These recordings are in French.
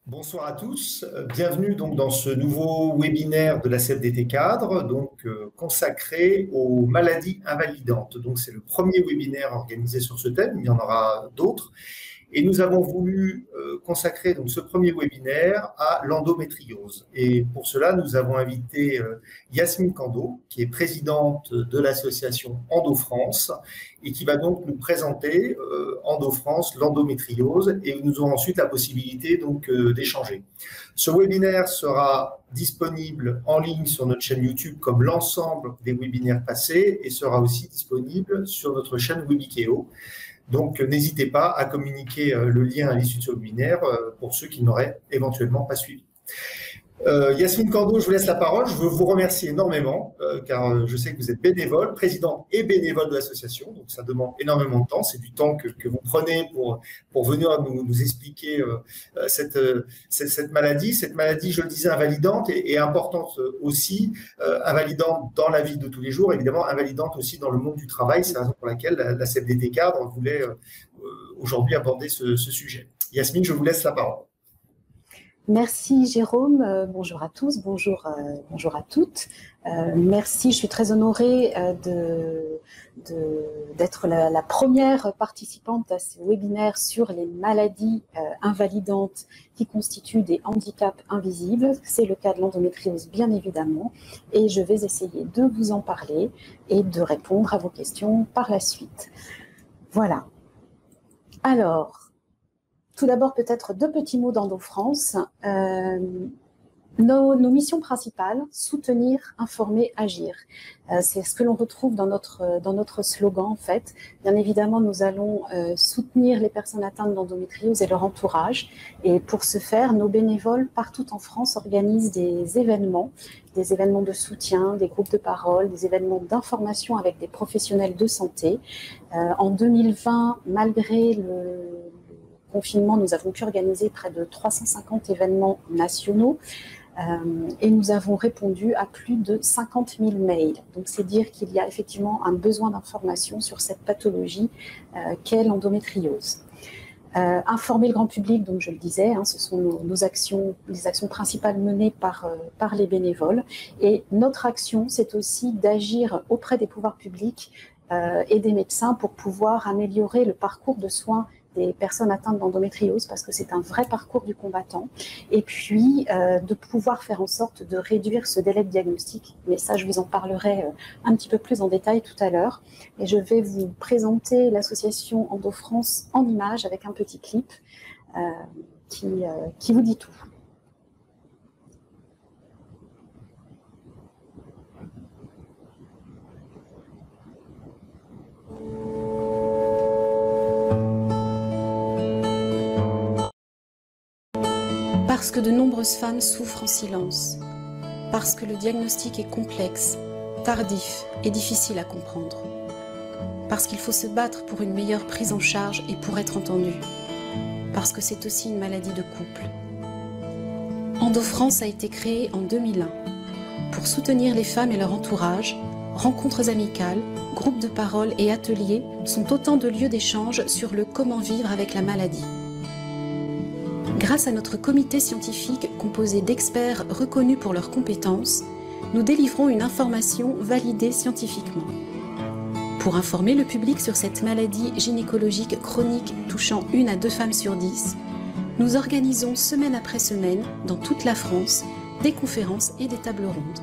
Bonsoir à tous, bienvenue donc dans ce nouveau webinaire de la CFDT Cadre, consacré aux maladies invalidantes. Donc c'est le premier webinaire organisé sur ce thème, il y en aura d'autres. Et nous avons voulu consacrer donc ce premier webinaire à l'endométriose. Et pour cela, nous avons invité Yasmine Kando, qui est présidente de l'association EndoFrance, et qui va donc nous présenter EndoFrance, l'endométriose, et nous aurons ensuite la possibilité donc d'échanger. Ce webinaire sera disponible en ligne sur notre chaîne YouTube comme l'ensemble des webinaires passés, et sera aussi disponible sur notre chaîne Webikeo. Donc, n'hésitez pas à communiquer le lien à l'issue de ce webinaire pour ceux qui n'auraient éventuellement pas suivi. Yasmine Kando, je vous laisse la parole. Je veux vous remercier énormément car je sais que vous êtes bénévole, président et bénévole de l'association. Donc, ça demande énormément de temps. C'est du temps que vous prenez pour venir nous expliquer cette maladie. Cette maladie, je le disais, invalidante et importante aussi, invalidante dans la vie de tous les jours, évidemment invalidante aussi dans le monde du travail. C'est la raison pour laquelle la CFDT Cadre voulait aujourd'hui aborder ce sujet. Yasmine, je vous laisse la parole. Merci Jérôme, bonjour à tous, bonjour à toutes. Merci, je suis très honorée d'être la première participante à ce webinaire sur les maladies invalidantes qui constituent des handicaps invisibles. C'est le cas de l'endométriose bien évidemment, et je vais essayer de vous en parler et de répondre à vos questions par la suite. Voilà. Alors, tout d'abord, peut-être deux petits mots d'EndoFrance. Nos missions principales, soutenir, informer, agir. C'est ce que l'on retrouve dans notre slogan, en fait. Bien évidemment, nous allons soutenir les personnes atteintes d'endométriose et leur entourage. Et pour ce faire, nos bénévoles, partout en France, organisent des événements de soutien, des groupes de parole, des événements d'information avec des professionnels de santé. En 2020, malgré le confinement, nous avons pu organiser près de 350 événements nationaux et nous avons répondu à plus de 50 000 mails. Donc, c'est dire qu'il y a effectivement un besoin d'information sur cette pathologie qu'est l'endométriose. Informer le grand public, donc je le disais, ce sont les actions principales menées par les bénévoles. Et notre action, c'est aussi d'agir auprès des pouvoirs publics et des médecins pour pouvoir améliorer le parcours de soins des personnes atteintes d'endométriose, parce que c'est un vrai parcours du combattant, et puis de pouvoir faire en sorte de réduire ce délai de diagnostic. Mais ça, je vous en parlerai un petit peu plus en détail tout à l'heure. Et je vais vous présenter l'association EndoFrance en images avec un petit clip qui vous dit tout. Parce que de nombreuses femmes souffrent en silence, parce que le diagnostic est complexe, tardif et difficile à comprendre, parce qu'il faut se battre pour une meilleure prise en charge et pour être entendu, parce que c'est aussi une maladie de couple. EndoFrance a été créée en 2001 pour soutenir les femmes et leur entourage. Rencontres amicales, groupes de parole et ateliers sont autant de lieux d'échange sur le comment vivre avec la maladie. Grâce à notre comité scientifique composé d'experts reconnus pour leurs compétences, nous délivrons une information validée scientifiquement. Pour informer le public sur cette maladie gynécologique chronique touchant 1 à 2 femmes sur 10, nous organisons semaine après semaine, dans toute la France, des conférences et des tables rondes.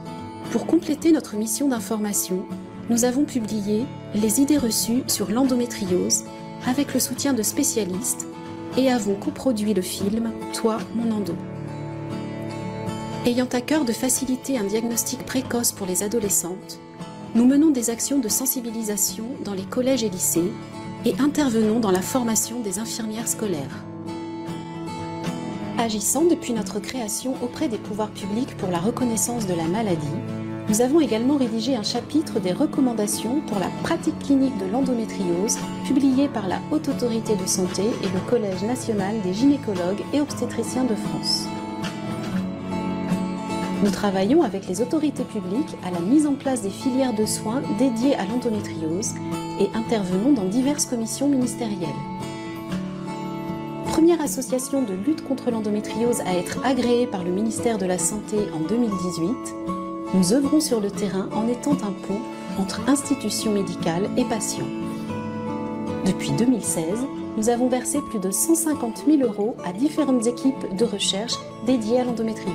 Pour compléter notre mission d'information, nous avons publié les idées reçues sur l'endométriose avec le soutien de spécialistes et avons coproduit le film « Toi, mon endo ». Ayant à cœur de faciliter un diagnostic précoce pour les adolescentes, nous menons des actions de sensibilisation dans les collèges et lycées et intervenons dans la formation des infirmières scolaires. Agissant depuis notre création auprès des pouvoirs publics pour la reconnaissance de la maladie, nous avons également rédigé un chapitre des recommandations pour la pratique clinique de l'endométriose, publié par la Haute Autorité de Santé et le Collège national des gynécologues et obstétriciens de France. Nous travaillons avec les autorités publiques à la mise en place des filières de soins dédiées à l'endométriose et intervenons dans diverses commissions ministérielles. première association de lutte contre l'endométriose à être agréée par le ministère de la Santé en 2018, nous œuvrons sur le terrain en étant un pont entre institutions médicales et patients. Depuis 2016, nous avons versé plus de 150 000 € à différentes équipes de recherche dédiées à l'endométriose.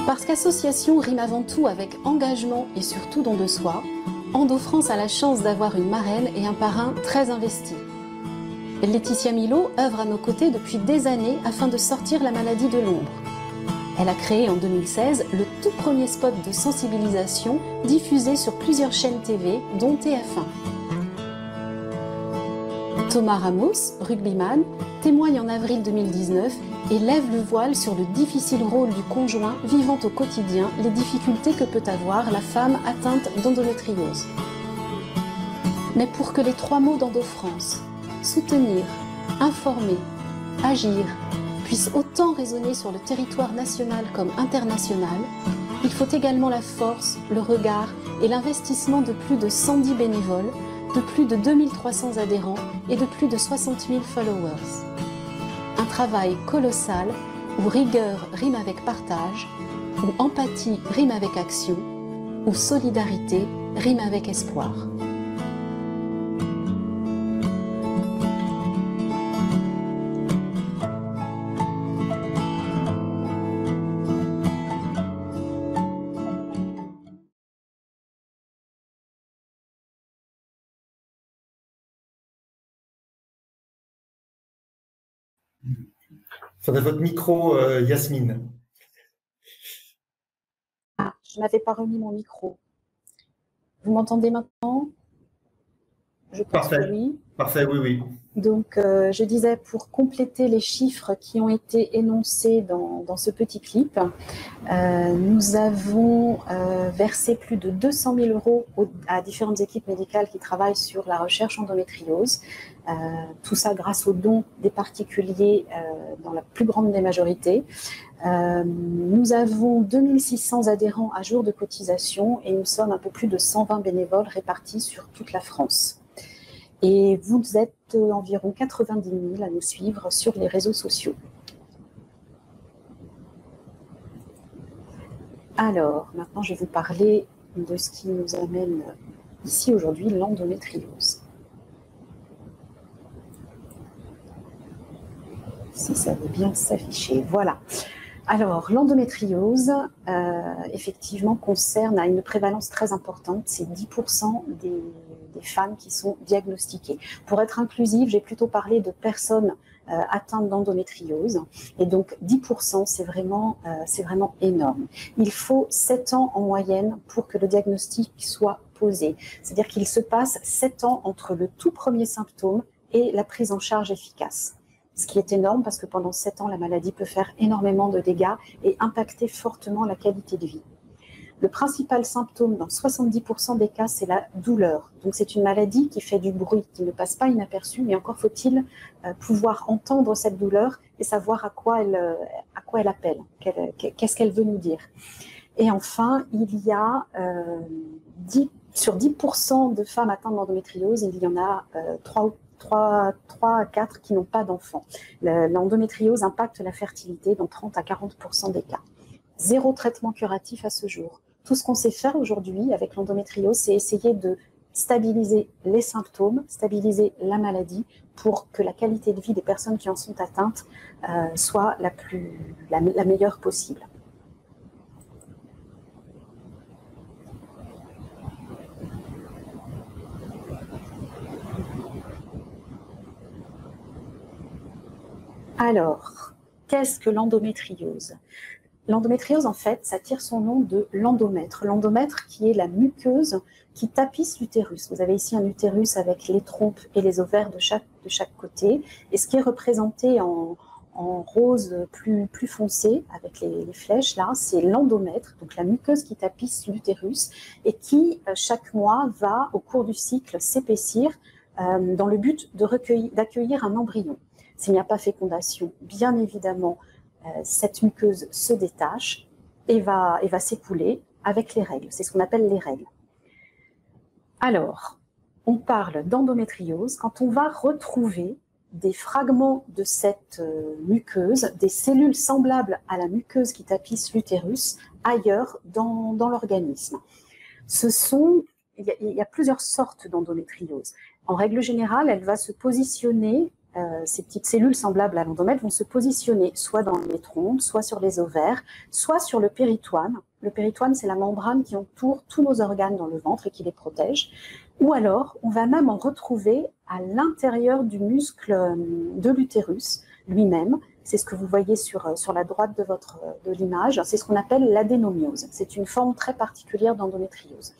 Parce qu'association rime avant tout avec engagement et surtout don de soi, EndoFrance a la chance d'avoir une marraine et un parrain très investis. Laetitia Milo œuvre à nos côtés depuis des années afin de sortir la maladie de l'ombre. Elle a créé en 2016 le tout premier spot de sensibilisation diffusé sur plusieurs chaînes TV, dont TF1. Thomas Ramos, rugbyman, témoigne en avril 2019 et lève le voile sur le difficile rôle du conjoint vivant au quotidien les difficultés que peut avoir la femme atteinte d'endométriose. Mais pour que les 3 mots d'EndoFrance, soutenir, informer, agir, puissent autant résonner sur le territoire national comme international, il faut également la force, le regard et l'investissement de plus de 110 bénévoles, de plus de 2300 adhérents et de plus de 60 000 followers. Un travail colossal où rigueur rime avec partage, où empathie rime avec action, où solidarité rime avec espoir. Faudrait votre micro, Yasmine. Ah, je n'avais pas remis mon micro. Vous m'entendez maintenant? Je pense Parfait. que oui. Parfait, oui, oui. Donc, je disais, pour compléter les chiffres qui ont été énoncés dans ce petit clip, nous avons versé plus de 200 000 € à différentes équipes médicales qui travaillent sur la recherche endométriose. Tout ça grâce aux dons des particuliers dans la plus grande des majorités. Nous avons 2600 adhérents à jour de cotisation et nous sommes un peu plus de 120 bénévoles répartis sur toute la France. Et vous êtes environ 90 000 à nous suivre sur les réseaux sociaux. Alors, maintenant, je vais vous parler de ce qui nous amène ici aujourd'hui, l'endométriose. Si ça veut bien s'afficher. Voilà. Alors, l'endométriose, effectivement, a une prévalence très importante. C'est 10% des femmes qui sont diagnostiquées. Pour être inclusive, j'ai plutôt parlé de personnes atteintes d'endométriose. Et donc, 10%, c'est vraiment énorme. Il faut 7 ans en moyenne pour que le diagnostic soit posé. C'est-à-dire qu'il se passe 7 ans entre le tout premier symptôme et la prise en charge efficace. Ce qui est énorme parce que pendant 7 ans, la maladie peut faire énormément de dégâts et impacter fortement la qualité de vie. Le principal symptôme dans 70% des cas, c'est la douleur. Donc c'est une maladie qui fait du bruit, qui ne passe pas inaperçue, mais encore faut-il pouvoir entendre cette douleur et savoir à quoi elle appelle, qu'est-ce qu'elle veut nous dire. Et enfin, il y a sur 10% de femmes atteintes d'endométriose, il y en a 3 à 4 qui n'ont pas d'enfants. L'endométriose impacte la fertilité dans 30 à 40% des cas. 0 traitement curatif à ce jour. Tout ce qu'on sait faire aujourd'hui avec l'endométriose, c'est essayer de stabiliser les symptômes, stabiliser la maladie pour que la qualité de vie des personnes qui en sont atteintes soit la meilleure possible. Alors, qu'est-ce que l'endométriose? L'endométriose, en fait, ça tire son nom de l'endomètre. L'endomètre qui est la muqueuse qui tapisse l'utérus. Vous avez ici un utérus avec les trompes et les ovaires de chaque côté. Et ce qui est représenté en rose plus foncé, avec les flèches là, c'est l'endomètre, donc la muqueuse qui tapisse l'utérus et qui, chaque mois, va, au cours du cycle, s'épaissir dans le but d'accueillir un embryon. S'il n'y a pas fécondation, bien évidemment, cette muqueuse se détache et va s'écouler avec les règles. C'est ce qu'on appelle les règles. Alors, on parle d'endométriose quand on va retrouver des fragments de cette muqueuse, des cellules semblables à la muqueuse qui tapisse l'utérus ailleurs dans l'organisme. Il y a plusieurs sortes d'endométriose. En règle générale, elle va se positionner, ces petites cellules semblables à l'endomètre vont se positionner soit dans les trompes, soit sur les ovaires, soit sur le péritoine. Le péritoine, c'est la membrane qui entoure tous nos organes dans le ventre et qui les protège. Ou alors, on va même en retrouver à l'intérieur du muscle de l'utérus lui-même. C'est ce que vous voyez sur la droite de l'image. C'est ce qu'on appelle l'adénomiose. C'est une forme très particulière d'endométriose.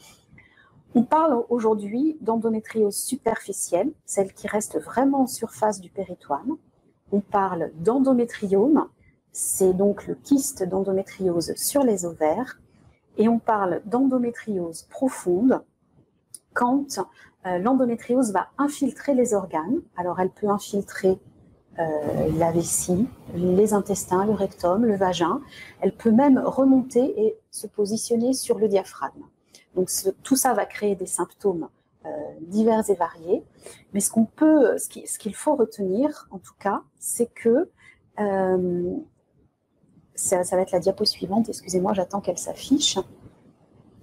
On parle aujourd'hui d'endométriose superficielle, celle qui reste vraiment en surface du péritoine. On parle d'endométriome, c'est donc le kyste d'endométriose sur les ovaires. Et on parle d'endométriose profonde quand l'endométriose va infiltrer les organes. Alors elle peut infiltrer la vessie, les intestins, le rectum, le vagin. Elle peut même remonter et se positionner sur le diaphragme. Donc tout ça va créer des symptômes divers et variés. Mais ce qu'il faut retenir, en tout cas, c'est que ça va être la diapo suivante. Excusez-moi, j'attends qu'elle s'affiche.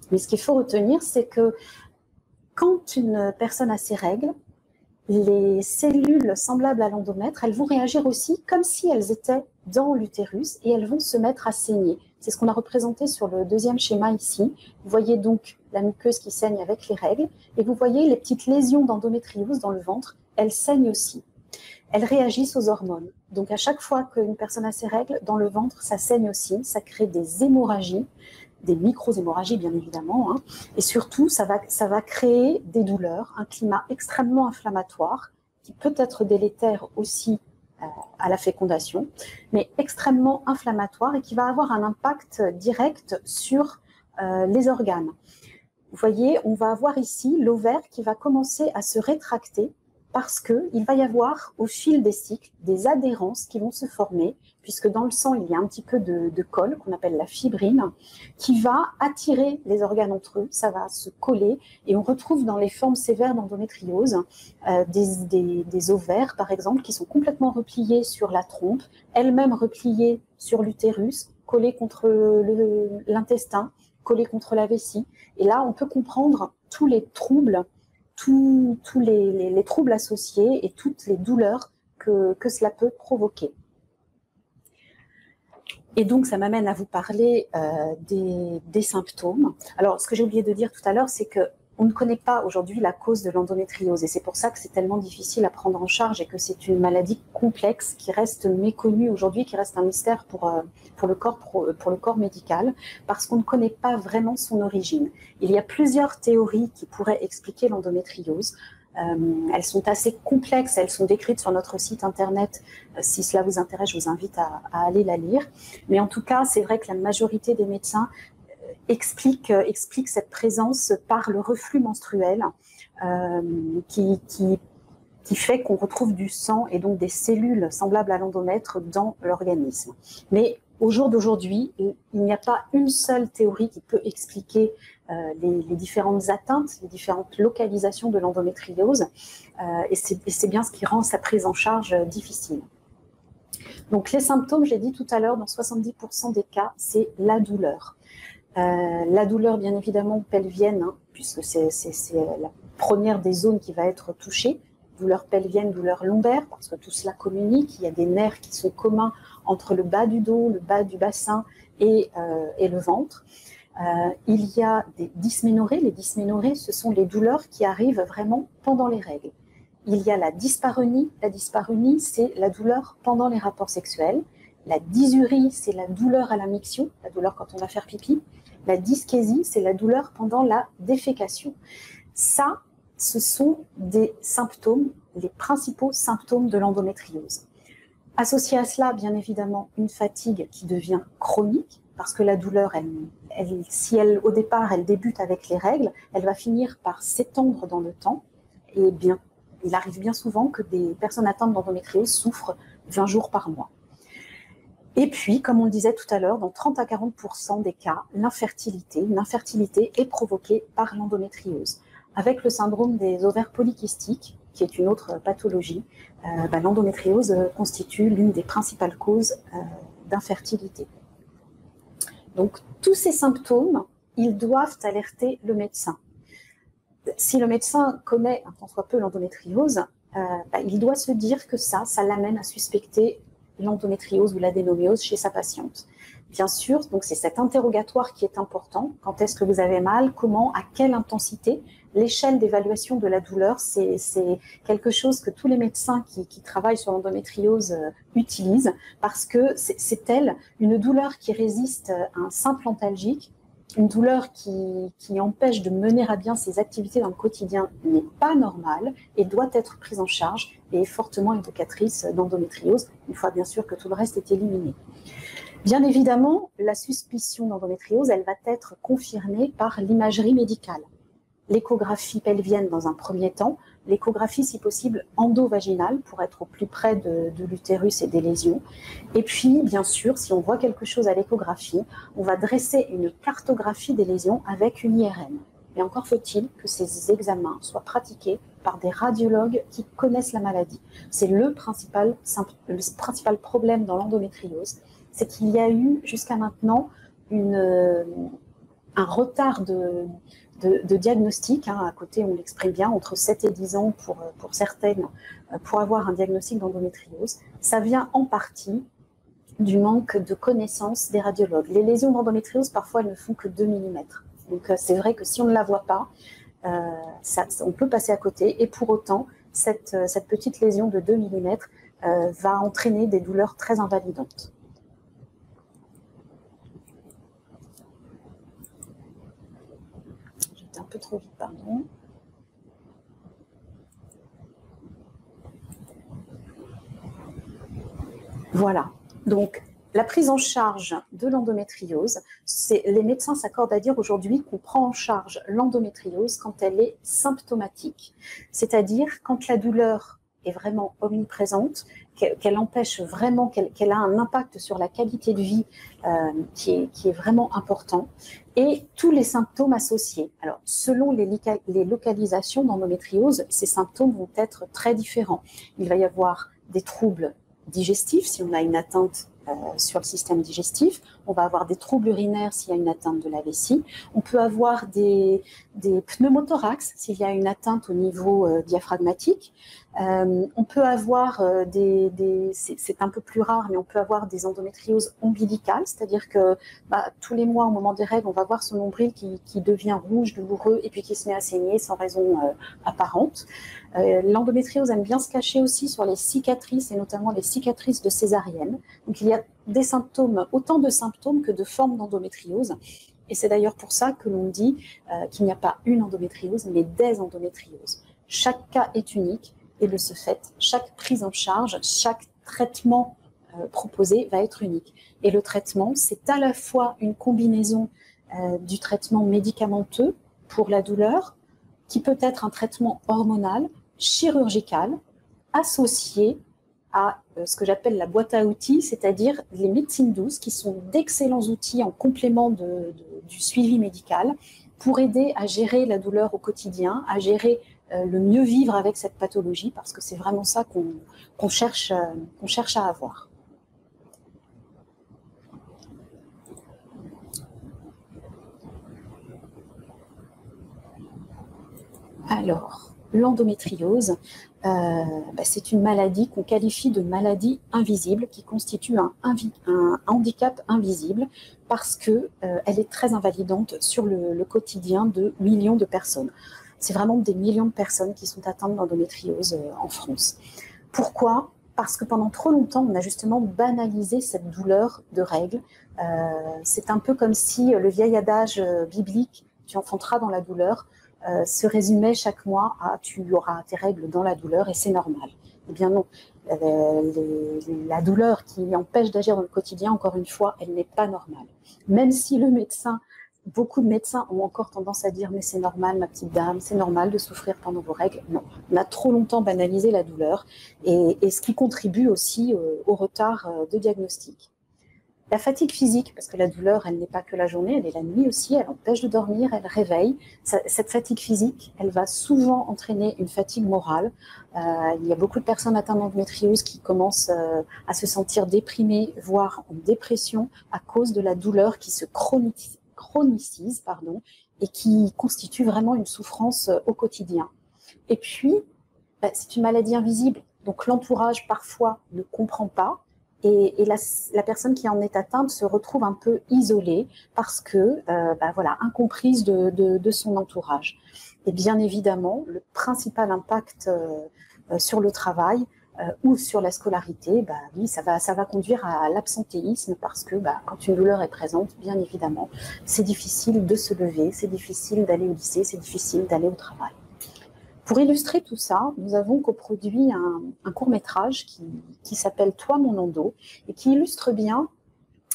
Mais ce qu'il faut retenir, c'est que quand une personne a ses règles, les cellules semblables à l'endomètre, elles vont réagir aussi comme si elles étaient dans l'utérus et elles vont se mettre à saigner. C'est ce qu'on a représenté sur le deuxième schéma ici. Vous voyez donc la muqueuse qui saigne avec les règles et vous voyez les petites lésions d'endométriose dans le ventre, elles saignent aussi. Elles réagissent aux hormones. Donc à chaque fois qu'une personne a ses règles, dans le ventre, ça saigne aussi, ça crée des hémorragies, des micro-hémorragies bien évidemment, hein. Et surtout ça va créer des douleurs, un climat extrêmement inflammatoire qui peut être délétère aussi à la fécondation, mais extrêmement inflammatoire et qui va avoir un impact direct sur les organes. Vous voyez, on va avoir ici l'ovaire qui va commencer à se rétracter parce qu'il va y avoir au fil des cycles des adhérences qui vont se former, puisque dans le sang, il y a un petit peu de colle qu'on appelle la fibrine, qui va attirer les organes entre eux, ça va se coller, et on retrouve dans les formes sévères d'endométriose des ovaires, par exemple, qui sont complètement repliés sur la trompe, elles-mêmes repliées sur l'utérus, collées contre l'intestin, collées contre la vessie. Et là, on peut comprendre tous les troubles, tous les troubles associés et toutes les douleurs que cela peut provoquer. Et donc, ça m'amène à vous parler des symptômes. Alors, ce que j'ai oublié de dire tout à l'heure, c'est qu'on ne connaît pas aujourd'hui la cause de l'endométriose. Et c'est pour ça que c'est tellement difficile à prendre en charge et que c'est une maladie complexe qui reste méconnue aujourd'hui, qui reste un mystère pour le corps médical, parce qu'on ne connaît pas vraiment son origine. Il y a plusieurs théories qui pourraient expliquer l'endométriose. Elles sont assez complexes, elles sont décrites sur notre site internet. Si cela vous intéresse, je vous invite à aller la lire. Mais en tout cas, c'est vrai que la majorité des médecins expliquent cette présence par le reflux menstruel qui fait qu'on retrouve du sang et donc des cellules semblables à l'endomètre dans l'organisme. Mais au jour d'aujourd'hui, il n'y a pas une seule théorie qui peut expliquer les différentes atteintes, les différentes localisations de l'endométriose, et c'est bien ce qui rend sa prise en charge difficile. Donc les symptômes, j'ai dit tout à l'heure, dans 70% des cas, c'est la douleur. La douleur, bien évidemment, pelvienne, hein, puisque c'est la première des zones qui va être touchée. Douleur pelvienne, douleur lombaire, parce que tout cela communique. Il y a des nerfs qui sont communs entre le bas du dos, le bas du bassin et le ventre. Il y a des dysménorrhées. Les dysménorrhées, ce sont les douleurs qui arrivent vraiment pendant les règles. Il y a la dyspareunie. La dyspareunie, c'est la douleur pendant les rapports sexuels. La dysurie, c'est la douleur à la miction, la douleur quand on va faire pipi. La dyschésie, c'est la douleur pendant la défécation. Ça, ce sont des symptômes, les principaux symptômes de l'endométriose. Associé à cela, bien évidemment, une fatigue qui devient chronique, parce que la douleur, si au départ, elle débute avec les règles, elle va finir par s'étendre dans le temps. Et bien, il arrive bien souvent que des personnes atteintes d'endométriose souffrent 20 jours par mois. Et puis, comme on le disait tout à l'heure, dans 30 à 40% des cas, l'infertilité est provoquée par l'endométriose, avec le syndrome des ovaires polykystiques, qui est une autre pathologie, l'endométriose constitue l'une des principales causes d'infertilité. Donc, tous ces symptômes, ils doivent alerter le médecin. Si le médecin connaît un tant soit peu l'endométriose, il doit se dire que ça l'amène à suspecter l'endométriose ou l'adénomiose chez sa patiente. Bien sûr, donc c'est cet interrogatoire qui est important. Quand est-ce que vous avez mal? Comment? À quelle intensité? L'échelle d'évaluation de la douleur, c'est quelque chose que tous les médecins qui travaillent sur l'endométriose utilisent parce que c'est une douleur qui résiste à un simple antalgique, une douleur qui empêche de mener à bien ses activités dans le quotidien n'est pas normale et doit être prise en charge et est fortement évocatrice d'endométriose, une fois bien sûr que tout le reste est éliminé. Bien évidemment, la suspicion d'endométriose, elle va être confirmée par l'imagerie médicale. L'échographie pelvienne dans un premier temps, l'échographie si possible endovaginale pour être au plus près de l'utérus et des lésions. Et puis, bien sûr, si on voit quelque chose à l'échographie, on va dresser une cartographie des lésions avec une IRM. Et encore faut-il que ces examens soient pratiqués par des radiologues qui connaissent la maladie. C'est le principal problème dans l'endométriose, c'est qu'il y a eu jusqu'à maintenant un retard de diagnostic, à côté on l'exprime bien, entre 7 et 10 ans pour certaines, pour avoir un diagnostic d'endométriose. Ça vient en partie du manque de connaissances des radiologues. Les lésions d'endométriose, parfois, elles ne font que 2 mm. Donc c'est vrai que si on ne la voit pas, on peut passer à côté. Et pour autant, cette petite lésion de 2 mm va entraîner des douleurs très invalidantes. J'étais un peu trop vite, pardon. Voilà. Donc, la prise en charge de l'endométriose, les médecins s'accordent à dire aujourd'hui qu'on prend en charge l'endométriose quand elle est symptomatique, c'est-à-dire quand la douleur est vraiment omniprésente, qu'elle empêche vraiment, qu'elle a un impact sur la qualité de vie qui est vraiment important, et tous les symptômes associés. Alors, selon les localisations d'endométriose, ces symptômes vont être très différents. Il va y avoir des troubles digestifs, si on a une atteinte sur le système digestif. On va avoir des troubles urinaires s'il y a une atteinte de la vessie. On peut avoir des pneumothorax s'il y a une atteinte au niveau diaphragmatique. On peut avoir c'est un peu plus rare, mais on peut avoir des endométrioses ombilicales, c'est-à-dire que tous les mois, au moment des règles, on va voir son nombril qui devient rouge, douloureux, et puis qui se met à saigner sans raison apparente. L'endométriose aime bien se cacher aussi sur les cicatrices, et notamment les cicatrices de césarienne. Donc il y a des symptômes, autant de symptômes que de formes d'endométriose. Et c'est d'ailleurs pour ça que l'on dit qu'il n'y a pas une endométriose, mais des endométrioses. Chaque cas est unique, et de ce fait, chaque prise en charge, chaque traitement proposé va être unique. Et le traitement, c'est à la fois une combinaison du traitement médicamenteux pour la douleur, qui peut être un traitement hormonal, chirurgical, associé à ce que j'appelle la boîte à outils, c'est-à-dire les médecines douces, qui sont d'excellents outils en complément du suivi médical pour aider à gérer la douleur au quotidien, à gérer le mieux vivre avec cette pathologie, parce que c'est vraiment ça qu'on cherche à avoir. Alors, l'endométriose, c'est une maladie qu'on qualifie de maladie invisible, qui constitue un handicap invisible parce qu'elle est très invalidante sur le quotidien de millions de personnes. C'est vraiment des millions de personnes qui sont atteintes d'endométriose en France. Pourquoi ? Parce que pendant trop longtemps, on a justement banalisé cette douleur de règles. C'est un peu comme si le vieil adage biblique « tu enfanteras dans la douleur » se résumait chaque mois à « tu auras tes règles dans la douleur et c'est normal ». Eh bien non, la douleur qui empêche d'agir dans le quotidien, encore une fois, elle n'est pas normale. Même si le médecin, beaucoup de médecins ont encore tendance à dire « mais c'est normal ma petite dame, c'est normal de souffrir pendant vos règles ». Non, on a trop longtemps banalisé la douleur et ce qui contribue aussi au retard de diagnostic. La fatigue physique, parce que la douleur, elle n'est pas que la journée, elle est la nuit aussi, elle empêche de dormir, elle réveille. Cette fatigue physique, elle va souvent entraîner une fatigue morale. Il y a beaucoup de personnes atteintes d'endométriose qui commencent à se sentir déprimées, voire en dépression, à cause de la douleur qui se chronicise, et qui constitue vraiment une souffrance au quotidien. Et puis, c'est une maladie invisible, donc l'entourage parfois ne comprend pas, et la personne qui en est atteinte se retrouve un peu isolée parce que, incomprise de son entourage. Et bien évidemment, le principal impact sur le travail ou sur la scolarité, oui, ça va conduire à l'absentéisme parce que quand une douleur est présente, bien évidemment, c'est difficile de se lever, c'est difficile d'aller au lycée, c'est difficile d'aller au travail. Pour illustrer tout ça, nous avons coproduit un court-métrage qui s'appelle « Toi, mon endo » et qui illustre bien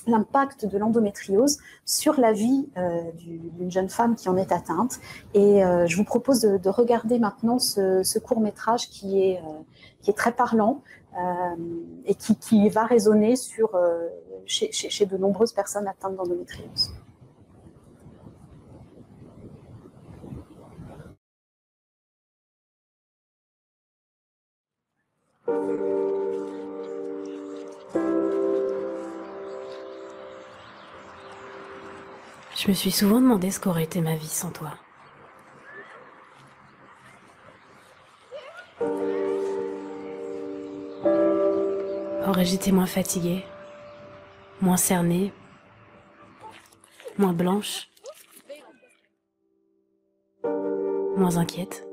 l'impact de l'endométriose sur la vie d'une jeune femme qui en est atteinte. Et je vous propose de regarder maintenant ce court-métrage qui est très parlant et qui va résonner chez de nombreuses personnes atteintes d'endométriose. Je me suis souvent demandé ce qu'aurait été ma vie sans toi. Aurais-je été moins fatiguée, moins cernée, moins blanche, moins inquiète?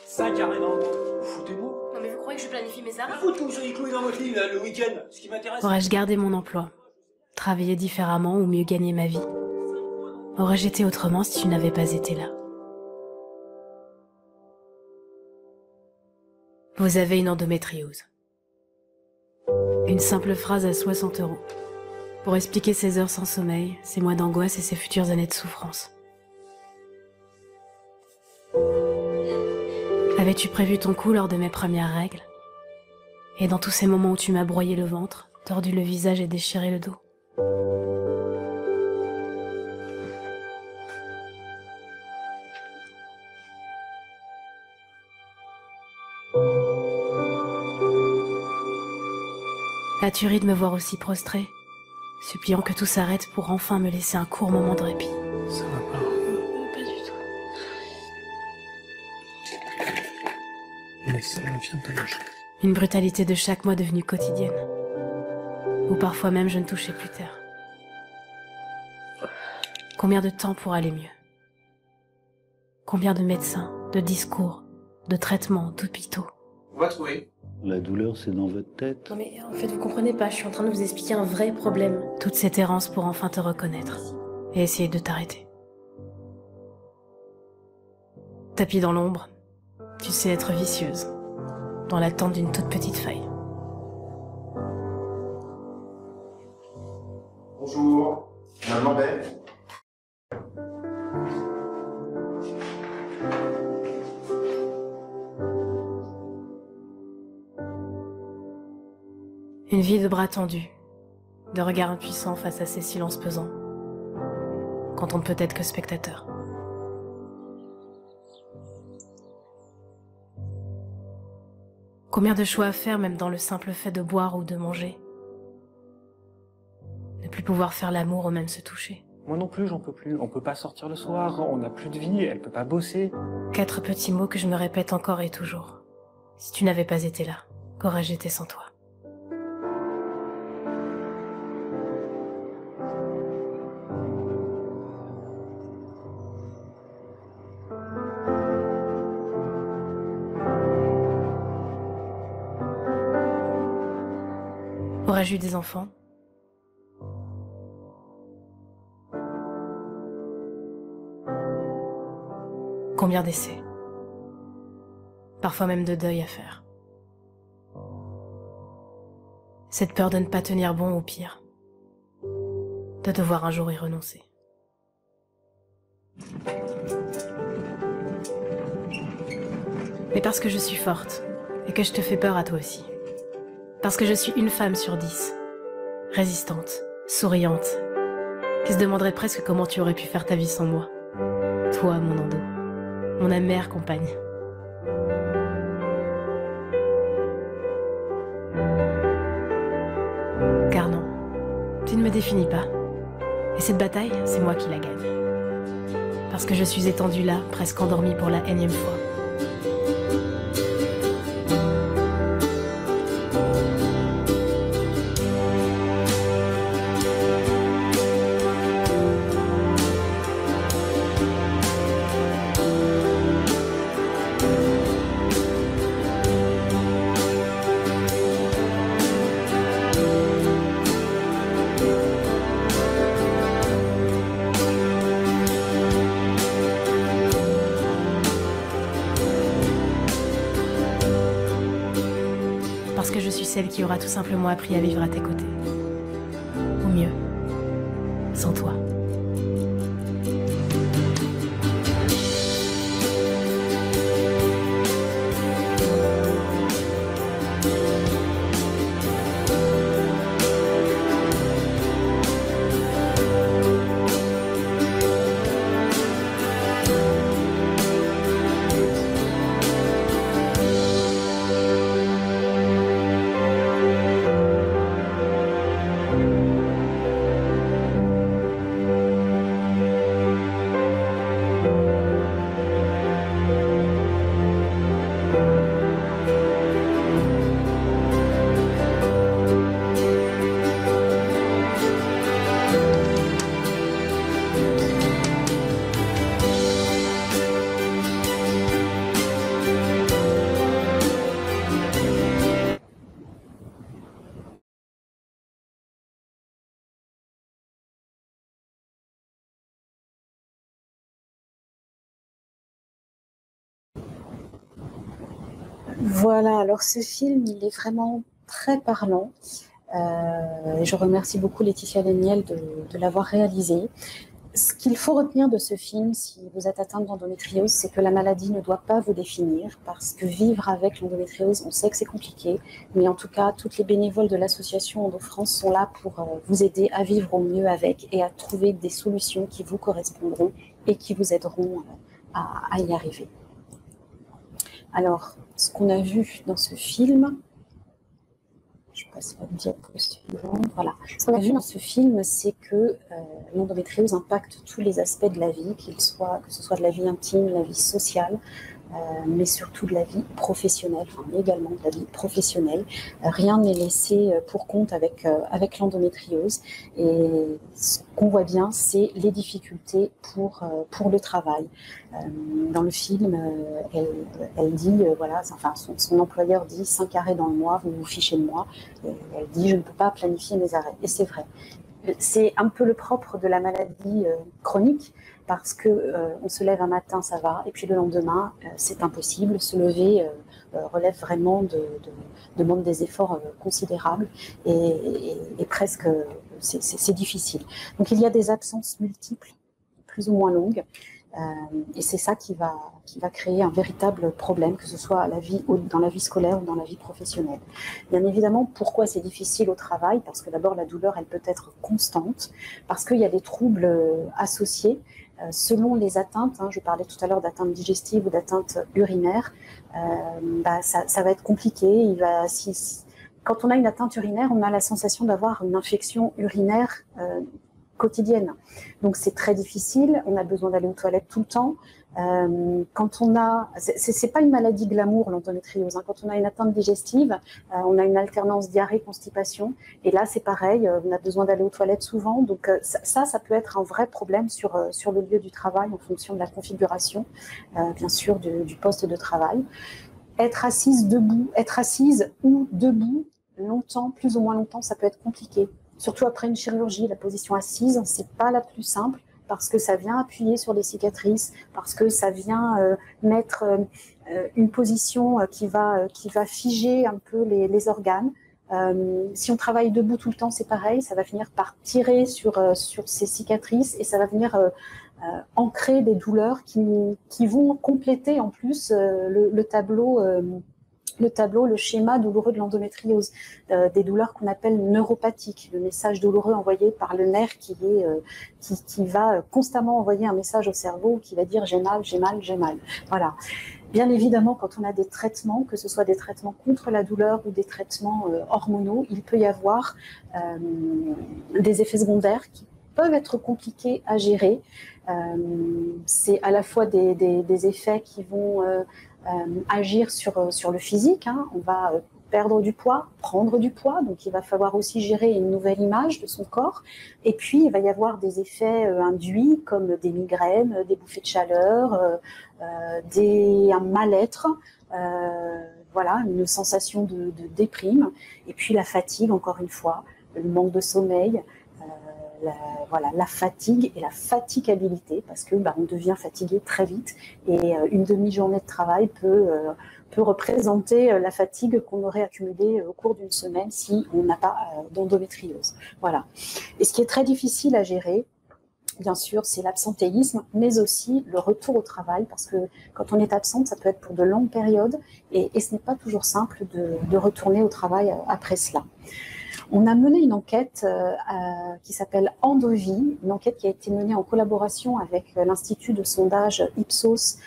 Ça, carrément. Vous foutez-vous? Non mais vous croyez que je planifie mes arrêts? Foutez-vous, vous soyez cloués dans votre lit le week-end. Ce qui m'intéresse. Aurais-je gardé mon emploi, travaillé différemment ou mieux gagné ma vie? Aurais-je été autrement si tu n'avais pas été là? Vous avez une endométriose. Une simple phrase à 60 € pour expliquer ces heures sans sommeil, ces mois d'angoisse et ces futures années de souffrance. Avais-tu prévu ton coup lors de mes premières règles? Et dans tous ces moments où tu m'as broyé le ventre, tordu le visage et déchiré le dos? As-tu ri de me voir aussi prostrée, suppliant que tout s'arrête pour enfin me laisser un court moment de répit? Ça va pas. Pas du tout. Mais ça vient de lâcher. Une brutalité de chaque mois devenue quotidienne, où parfois même je ne touchais plus terre. Combien de temps pour aller mieux? Combien de médecins, de discours, de traitements, d'hôpitaux? On va trouver. La douleur, c'est dans votre tête. Non mais en fait vous comprenez pas, je suis en train de vous expliquer un vrai problème. Toute cette errance pour enfin te reconnaître et essayer de t'arrêter. Tapis dans l'ombre, tu sais être vicieuse, dans l'attente d'une toute petite faille. Bonjour, Madame Lambert. Une vie de bras tendus, de regards impuissants face à ces silences pesants, quand on ne peut être que spectateur. Combien de choix à faire même dans le simple fait de boire ou de manger? Ne plus pouvoir faire l'amour ou même se toucher. Moi non plus, j'en peux plus. On peut pas sortir le soir, on n'a plus de vie, elle peut pas bosser. 4 petits mots que je me répète encore et toujours. Si tu n'avais pas été là, qu'aurais-je été sans toi? Aurais-je eu des enfants? Combien d'essais? Parfois même de deuil à faire. Cette peur de ne pas tenir bon ou pire, de devoir un jour y renoncer. Mais parce que je suis forte et que je te fais peur à toi aussi. Parce que je suis une femme sur 10, résistante, souriante, qui se demanderait presque comment tu aurais pu faire ta vie sans moi. Toi, mon Ando, mon amère compagne. Car non, tu ne me définis pas. Et cette bataille, c'est moi qui la gagne. Parce que je suis étendue là, presque endormie pour la énième fois. Parce que je suis celle qui aura tout simplement appris à vivre à tes côtés. Ou mieux, sans toi. Voilà, alors ce film, il est vraiment très parlant. Et je remercie beaucoup Laetitia Daniel de l'avoir réalisé. Ce qu'il faut retenir de ce film, si vous êtes atteinte d'endométriose, c'est que la maladie ne doit pas vous définir, parce que vivre avec l'endométriose, on sait que c'est compliqué, mais en tout cas, toutes les bénévoles de l'association Endo-France sont là pour vous aider à vivre au mieux avec et à trouver des solutions qui vous correspondront et qui vous aideront à y arriver. Alors, ce qu'on a vu dans ce film, je passe la diapo suivante, voilà. Ce qu'on a vu dans ce film, c'est que l'endométriose impacte tous les aspects de la vie, que ce soit de la vie intime, de la vie sociale, mais surtout de la vie professionnelle, enfin également de la vie professionnelle. Rien n'est laissé pour compte avec l'endométriose. Et ce qu'on voit bien, c'est les difficultés pour le travail. Dans le film, elle dit, voilà, enfin, son employeur dit 5 arrêts dans le mois, vous vous fichez de moi. Et elle dit, je ne peux pas planifier mes arrêts. Et c'est vrai. C'est un peu le propre de la maladie chronique, parce que on se lève un matin, ça va, et puis le lendemain, c'est impossible. Se lever relève vraiment demande des efforts considérables et presque c'est difficile. Donc il y a des absences multiples, plus ou moins longues. Et c'est ça qui va créer un véritable problème, que ce soit dans la vie scolaire ou dans la vie professionnelle. Bien évidemment, pourquoi c'est difficile au travail? Parce que d'abord, la douleur, elle peut être constante, parce qu'il y a des troubles associés selon les atteintes. Je parlais tout à l'heure d'atteintes digestives ou d'atteintes urinaires. Ça va être compliqué. Quand on a une atteinte urinaire, on a la sensation d'avoir une infection urinaire quotidienne. Donc c'est très difficile, on a besoin d'aller aux toilettes tout le temps. C'est pas une maladie glamour, l'endométriose. Quand on a une atteinte digestive, on a une alternance diarrhée-constipation. Et là, c'est pareil, on a besoin d'aller aux toilettes souvent. Donc ça peut être un vrai problème sur le lieu du travail en fonction de la configuration, bien sûr, du poste de travail. Être assise ou debout longtemps, plus ou moins longtemps, ça peut être compliqué. Surtout après une chirurgie, la position assise, c'est pas la plus simple, parce que ça vient appuyer sur les cicatrices, parce que ça vient mettre une position qui va figer un peu les organes. Si on travaille debout tout le temps, c'est pareil, ça va finir par tirer sur ces cicatrices et ça va venir ancrer des douleurs qui vont compléter en plus le tableau le tableau, le schéma douloureux de l'endométriose, des douleurs qu'on appelle neuropathiques, le message douloureux envoyé par le nerf qui va constamment envoyer un message au cerveau qui va dire j'ai mal, j'ai mal, j'ai mal. Voilà. Bien évidemment, quand on a des traitements, que ce soit des traitements contre la douleur ou des traitements hormonaux, il peut y avoir des effets secondaires qui peuvent être compliqués à gérer. C'est à la fois des effets qui vont agir sur le physique, hein. On va perdre du poids, prendre du poids, donc il va falloir aussi gérer une nouvelle image de son corps. Et puis, il va y avoir des effets induits comme des migraines, des bouffées de chaleur, un mal-être, voilà, une sensation de déprime. Et puis la fatigue, encore une fois, le manque de sommeil, la fatigue et la fatigabilité, parce que on devient fatigué très vite et une demi-journée de travail peut représenter la fatigue qu'on aurait accumulée au cours d'une semaine si on n'a pas d'endométriose. Voilà. Et ce qui est très difficile à gérer, bien sûr, c'est l'absentéisme, mais aussi le retour au travail, parce que quand on est absente, ça peut être pour de longues périodes et ce n'est pas toujours simple de retourner au travail après cela. On a mené une enquête qui s'appelle Endovie, une enquête qui a été menée en collaboration avec l'Institut de sondage Ipsos,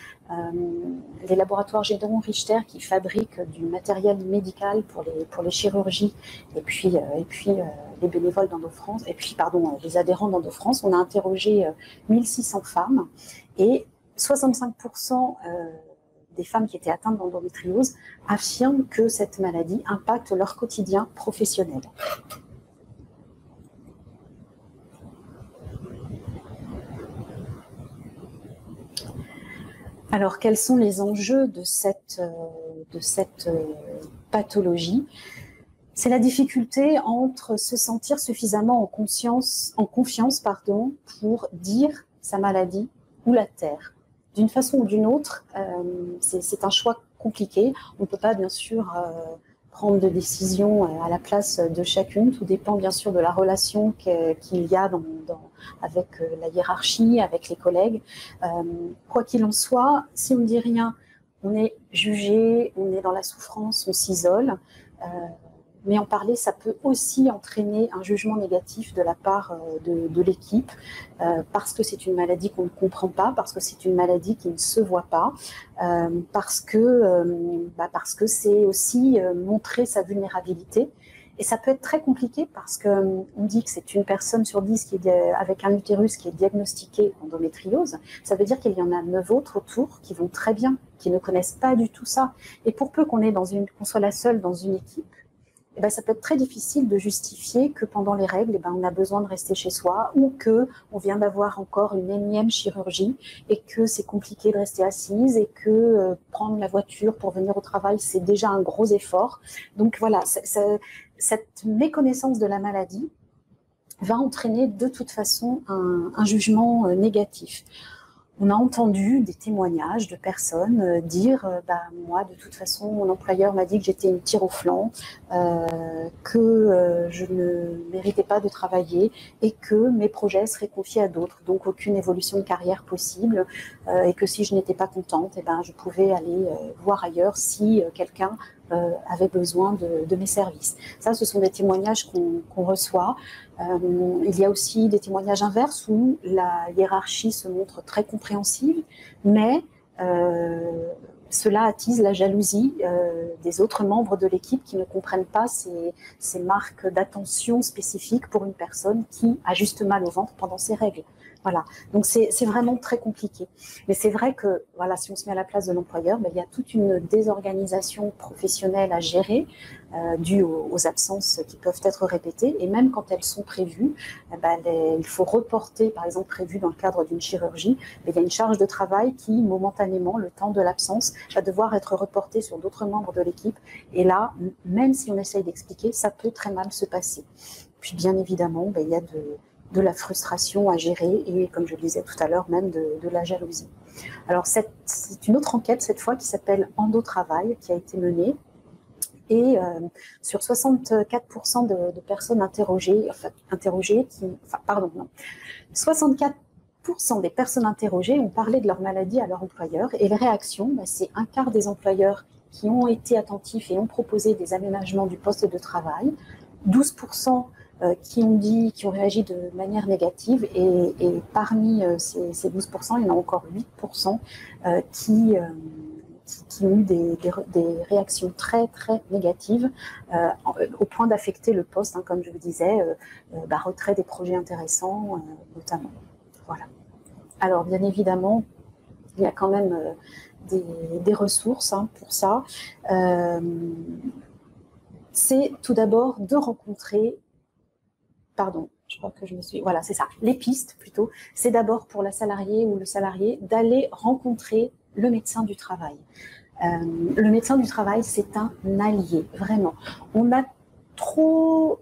les laboratoires Gédéon Richter qui fabriquent du matériel médical pour les chirurgies et puis les bénévoles d'Endo-France, et puis les adhérents d'Endo-France. On a interrogé 1600 femmes et 65% des femmes qui étaient atteintes d'endométriose affirment que cette maladie impacte leur quotidien professionnel. Alors, quels sont les enjeux de cette pathologie? C'est la difficulté entre se sentir suffisamment en confiance pour dire sa maladie ou la taire. D'une façon ou d'une autre, c'est un choix compliqué. On ne peut pas, bien sûr, prendre de décision à la place de chacune. Tout dépend, bien sûr, de la relation qu'il y a avec la hiérarchie, avec les collègues. Quoi qu'il en soit, si on ne dit rien, on est jugé, on est dans la souffrance, on s'isole. Mais en parler, ça peut aussi entraîner un jugement négatif de la part de l'équipe, parce que c'est une maladie qu'on ne comprend pas, parce que c'est une maladie qui ne se voit pas, parce que c'est aussi montrer sa vulnérabilité. Et ça peut être très compliqué parce qu'on dit que c'est une personne sur 10 avec un utérus qui est diagnostiqué endométriose. Ça veut dire qu'il y en a 9 autres autour qui vont très bien, qui ne connaissent pas du tout ça. Et pour peu qu'on soit la seule dans une équipe, ça peut être très difficile de justifier que pendant les règles, on a besoin de rester chez soi ou qu'on vient d'avoir encore une énième chirurgie et que c'est compliqué de rester assise et que prendre la voiture pour venir au travail, c'est déjà un gros effort. Donc voilà, cette méconnaissance de la maladie va entraîner de toute façon un jugement négatif. On a entendu des témoignages de personnes dire moi, de toute façon, mon employeur m'a dit que j'étais une tire au flanc, que je ne méritais pas de travailler et que mes projets seraient confiés à d'autres, donc aucune évolution de carrière possible, et que si je n'étais pas contente, je pouvais aller voir ailleurs si quelqu'un avait besoin de mes services. Ça, ce sont des témoignages qu'on reçoit. Il y a aussi des témoignages inverses où la hiérarchie se montre très compréhensive, mais cela attise la jalousie des autres membres de l'équipe qui ne comprennent pas ces marques d'attention spécifiques pour une personne qui a juste mal au ventre pendant ses règles. Voilà, donc c'est vraiment très compliqué. Mais c'est vrai que si on se met à la place de l'employeur, il y a toute une désorganisation professionnelle à gérer due aux absences qui peuvent être répétées. Et même quand elles sont prévues, il faut reporter, par exemple prévu dans le cadre d'une chirurgie, il y a une charge de travail qui, momentanément, le temps de l'absence, va devoir être reportée sur d'autres membres de l'équipe. Et là, même si on essaye d'expliquer, ça peut très mal se passer. Puis bien évidemment, il y a de la frustration à gérer et, comme je le disais tout à l'heure, même de la jalousie. Alors, c'est une autre enquête, cette fois, qui s'appelle Endo-Travail, qui a été menée. Et sur 64% de personnes interrogées, 64% des personnes interrogées ont parlé de leur maladie à leur employeur. Et les réactions, c'est un quart des employeurs qui ont été attentifs et ont proposé des aménagements du poste de travail, 12% qui ont réagi de manière négative, et parmi ces 12%, il y en a encore 8% qui ont eu des réactions très très négatives au point d'affecter le poste, hein, comme je vous disais, retrait des projets intéressants notamment. Voilà. Alors bien évidemment, il y a quand même des ressources, hein, pour ça. C'est tout d'abord de rencontrer, pardon, je crois que je me suis, voilà, c'est ça, les pistes plutôt, c'est d'abord pour la salariée ou le salarié d'aller rencontrer le médecin du travail. Le médecin du travail, c'est un allié, vraiment. On a trop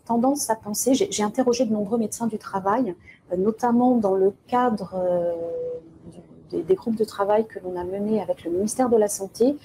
tendance à penser, j'ai interrogé de nombreux médecins du travail, notamment dans le cadre des groupes de travail que l'on a menés avec le ministère de la Santé,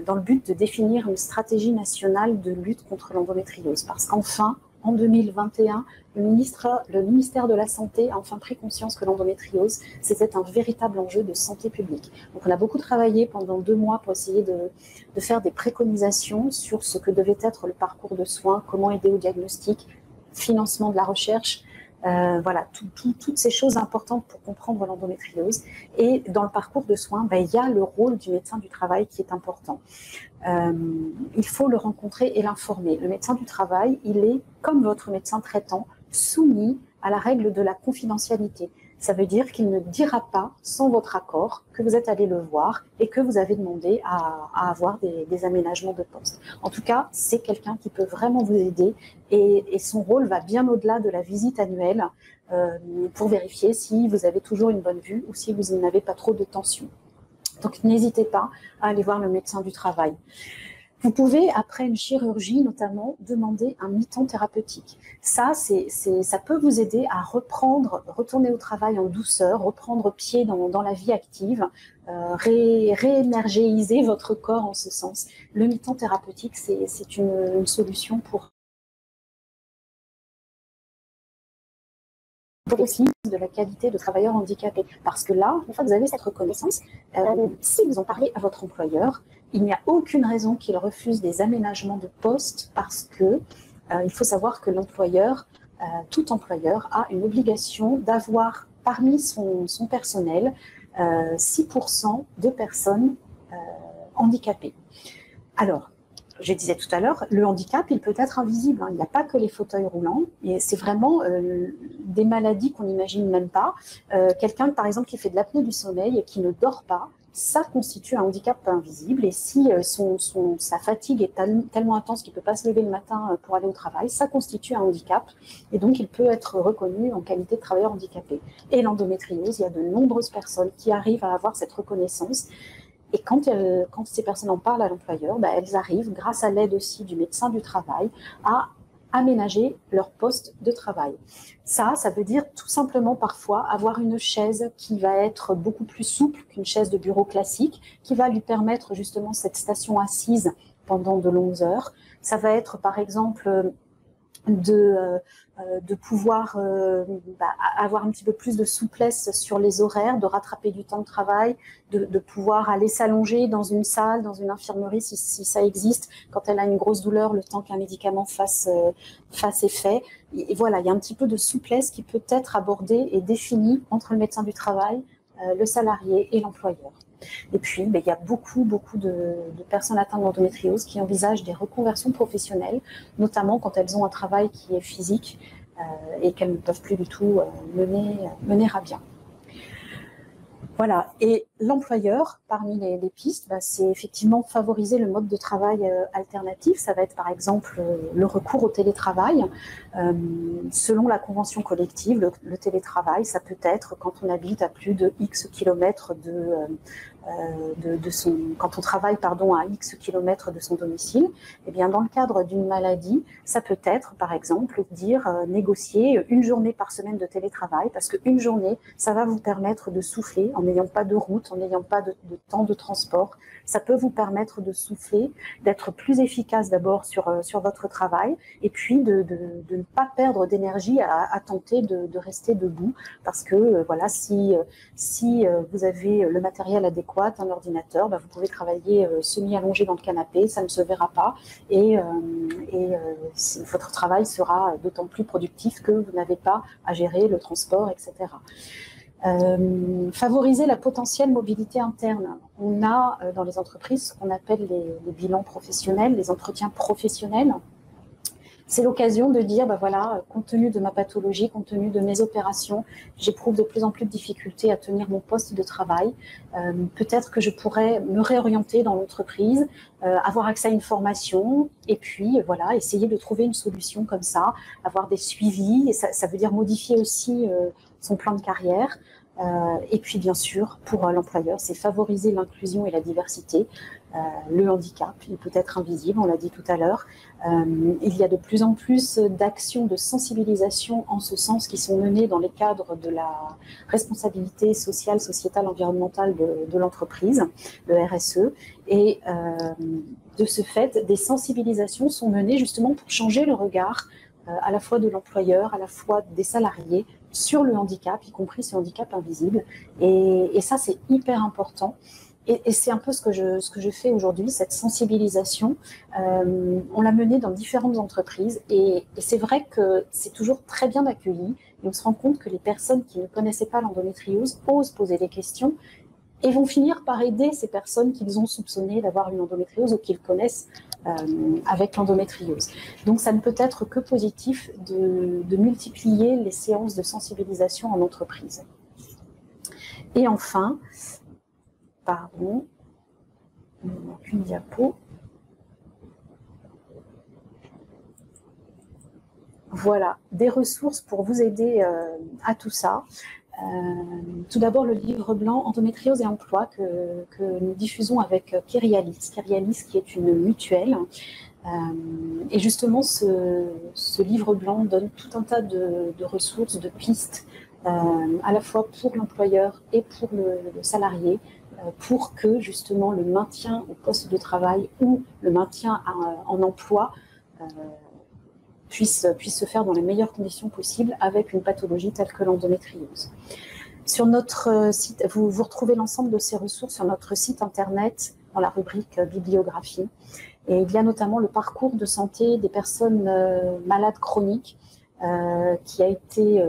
dans le but de définir une stratégie nationale de lutte contre l'endométriose. Parce qu'enfin, en 2021, le ministère de la Santé a enfin pris conscience que l'endométriose, c'était un véritable enjeu de santé publique. Donc on a beaucoup travaillé pendant 2 mois pour essayer de faire des préconisations sur ce que devait être le parcours de soins, comment aider au diagnostic, financement de la recherche, voilà, toutes ces choses importantes pour comprendre l'endométriose. Et dans le parcours de soins, il y a le rôle du médecin du travail qui est important. Il faut le rencontrer et l'informer. Le médecin du travail, il est, comme votre médecin traitant, soumis à la règle de la confidentialité. Ça veut dire qu'il ne dira pas, sans votre accord, que vous êtes allé le voir et que vous avez demandé à avoir des aménagements de poste. En tout cas, c'est quelqu'un qui peut vraiment vous aider, et son rôle va bien au-delà de la visite annuelle pour vérifier si vous avez toujours une bonne vue ou si vous n'avez pas trop de tension. Donc, n'hésitez pas à aller voir le médecin du travail. Vous pouvez, après une chirurgie notamment, demander un mi-temps thérapeutique. Ça peut vous aider à retourner au travail en douceur, reprendre pied dans la vie active, réénergéiser votre corps en ce sens. Le mi-temps thérapeutique, c'est une solution pour aussi de la qualité de travailleur handicapé. Parce que là, une fois que vous avez cette reconnaissance, si vous en parlez à votre employeur, il n'y a aucune raison qu'il refuse des aménagements de poste, parce que il faut savoir que l'employeur, tout employeur, a une obligation d'avoir parmi son personnel 6% de personnes handicapées. Alors, je disais tout à l'heure, le handicap, il peut être invisible, hein. Il n'y a pas que les fauteuils roulants, et c'est vraiment des maladies qu'on n'imagine même pas. Quelqu'un, par exemple, qui fait de l'apnée du sommeil et qui ne dort pas, ça constitue un handicap invisible, et si sa fatigue est tellement intense qu'il ne peut pas se lever le matin pour aller au travail, ça constitue un handicap, et donc il peut être reconnu en qualité de travailleur handicapé. Et l'endométriose, il y a de nombreuses personnes qui arrivent à avoir cette reconnaissance. Et quand ces personnes en parlent à l'employeur, elles arrivent, grâce à l'aide aussi du médecin du travail, à aménager leur poste de travail. Ça veut dire tout simplement parfois avoir une chaise qui va être beaucoup plus souple qu'une chaise de bureau classique, qui va lui permettre justement cette station assise pendant de longues heures. Ça va être par exemple de pouvoir avoir un petit peu plus de souplesse sur les horaires, de rattraper du temps de travail, de pouvoir aller s'allonger dans une salle, dans une infirmerie si ça existe, quand elle a une grosse douleur, le temps qu'un médicament fasse effet. Et voilà, il y a un petit peu de souplesse qui peut être abordée et définie entre le médecin du travail, le salarié et l'employeur. Et puis, il y a beaucoup de personnes atteintes d'endométriose qui envisagent des reconversions professionnelles, notamment quand elles ont un travail qui est physique et qu'elles ne peuvent plus du tout mener à bien. Voilà, et l'employeur, parmi les pistes, c'est effectivement favoriser le mode de travail alternatif. Ça va être par exemple le recours au télétravail. Selon la convention collective, le télétravail, ça peut être quand on habite à plus de X kilomètres quand on travaille à X kilomètres de son domicile. Et bien dans le cadre d'une maladie, ça peut être par exemple négocier une journée par semaine de télétravail, parce qu'une journée, ça va vous permettre de souffler en n'ayant pas de route, en n'ayant pas de temps de transport. Ça peut vous permettre de souffler, d'être plus efficace d'abord sur votre travail et puis de ne pas perdre d'énergie à tenter de rester debout parce que voilà, si vous avez le matériel adéquat, un ordinateur, vous pouvez travailler semi-allongé dans le canapé, ça ne se verra pas et votre travail sera d'autant plus productif que vous n'avez pas à gérer le transport, etc. Favoriser la potentielle mobilité interne. On a dans les entreprises ce qu'on appelle les bilans professionnels, les entretiens professionnels. C'est l'occasion de dire, voilà, compte tenu de ma pathologie, compte tenu de mes opérations, j'éprouve de plus en plus de difficultés à tenir mon poste de travail. Peut-être que je pourrais me réorienter dans l'entreprise, avoir accès à une formation et puis voilà, essayer de trouver une solution comme ça, avoir des suivis. Et ça veut dire modifier aussi son plan de carrière. Et puis bien sûr, pour l'employeur, c'est favoriser l'inclusion et la diversité. Le handicap, il peut être invisible, on l'a dit tout à l'heure. Il y a de plus en plus d'actions de sensibilisation en ce sens qui sont menées dans les cadres de la responsabilité sociale, sociétale, environnementale de l'entreprise, le RSE. Et de ce fait, des sensibilisations sont menées justement pour changer le regard à la fois de l'employeur, à la fois des salariés sur le handicap, y compris ce handicap invisible. Et ça, c'est hyper important. Et c'est un peu ce que je fais aujourd'hui, cette sensibilisation. On l'a menée dans différentes entreprises et c'est vrai que c'est toujours très bien accueilli. Et on se rend compte que les personnes qui ne connaissaient pas l'endométriose osent poser des questions et vont finir par aider ces personnes qu'ils ont soupçonnées d'avoir une endométriose ou qu'ils connaissent avec l'endométriose. Donc ça ne peut être que positif de multiplier les séances de sensibilisation en entreprise. Et enfin, pardon, il ne manque une diapo. Voilà, des ressources pour vous aider à tout ça. Tout d'abord, le livre blanc Endométriose et emploi que nous diffusons avec Kyrialis qui est une mutuelle. Et justement, ce livre blanc donne tout un tas de ressources, de pistes, à la fois pour l'employeur et pour le salarié, pour que justement le maintien au poste de travail ou le maintien en emploi puisse se faire dans les meilleures conditions possibles avec une pathologie telle que l'endométriose. Sur notre site, vous retrouvez l'ensemble de ces ressources sur notre site internet dans la rubrique bibliographie. Et il y a notamment le parcours de santé des personnes malades chroniques qui a été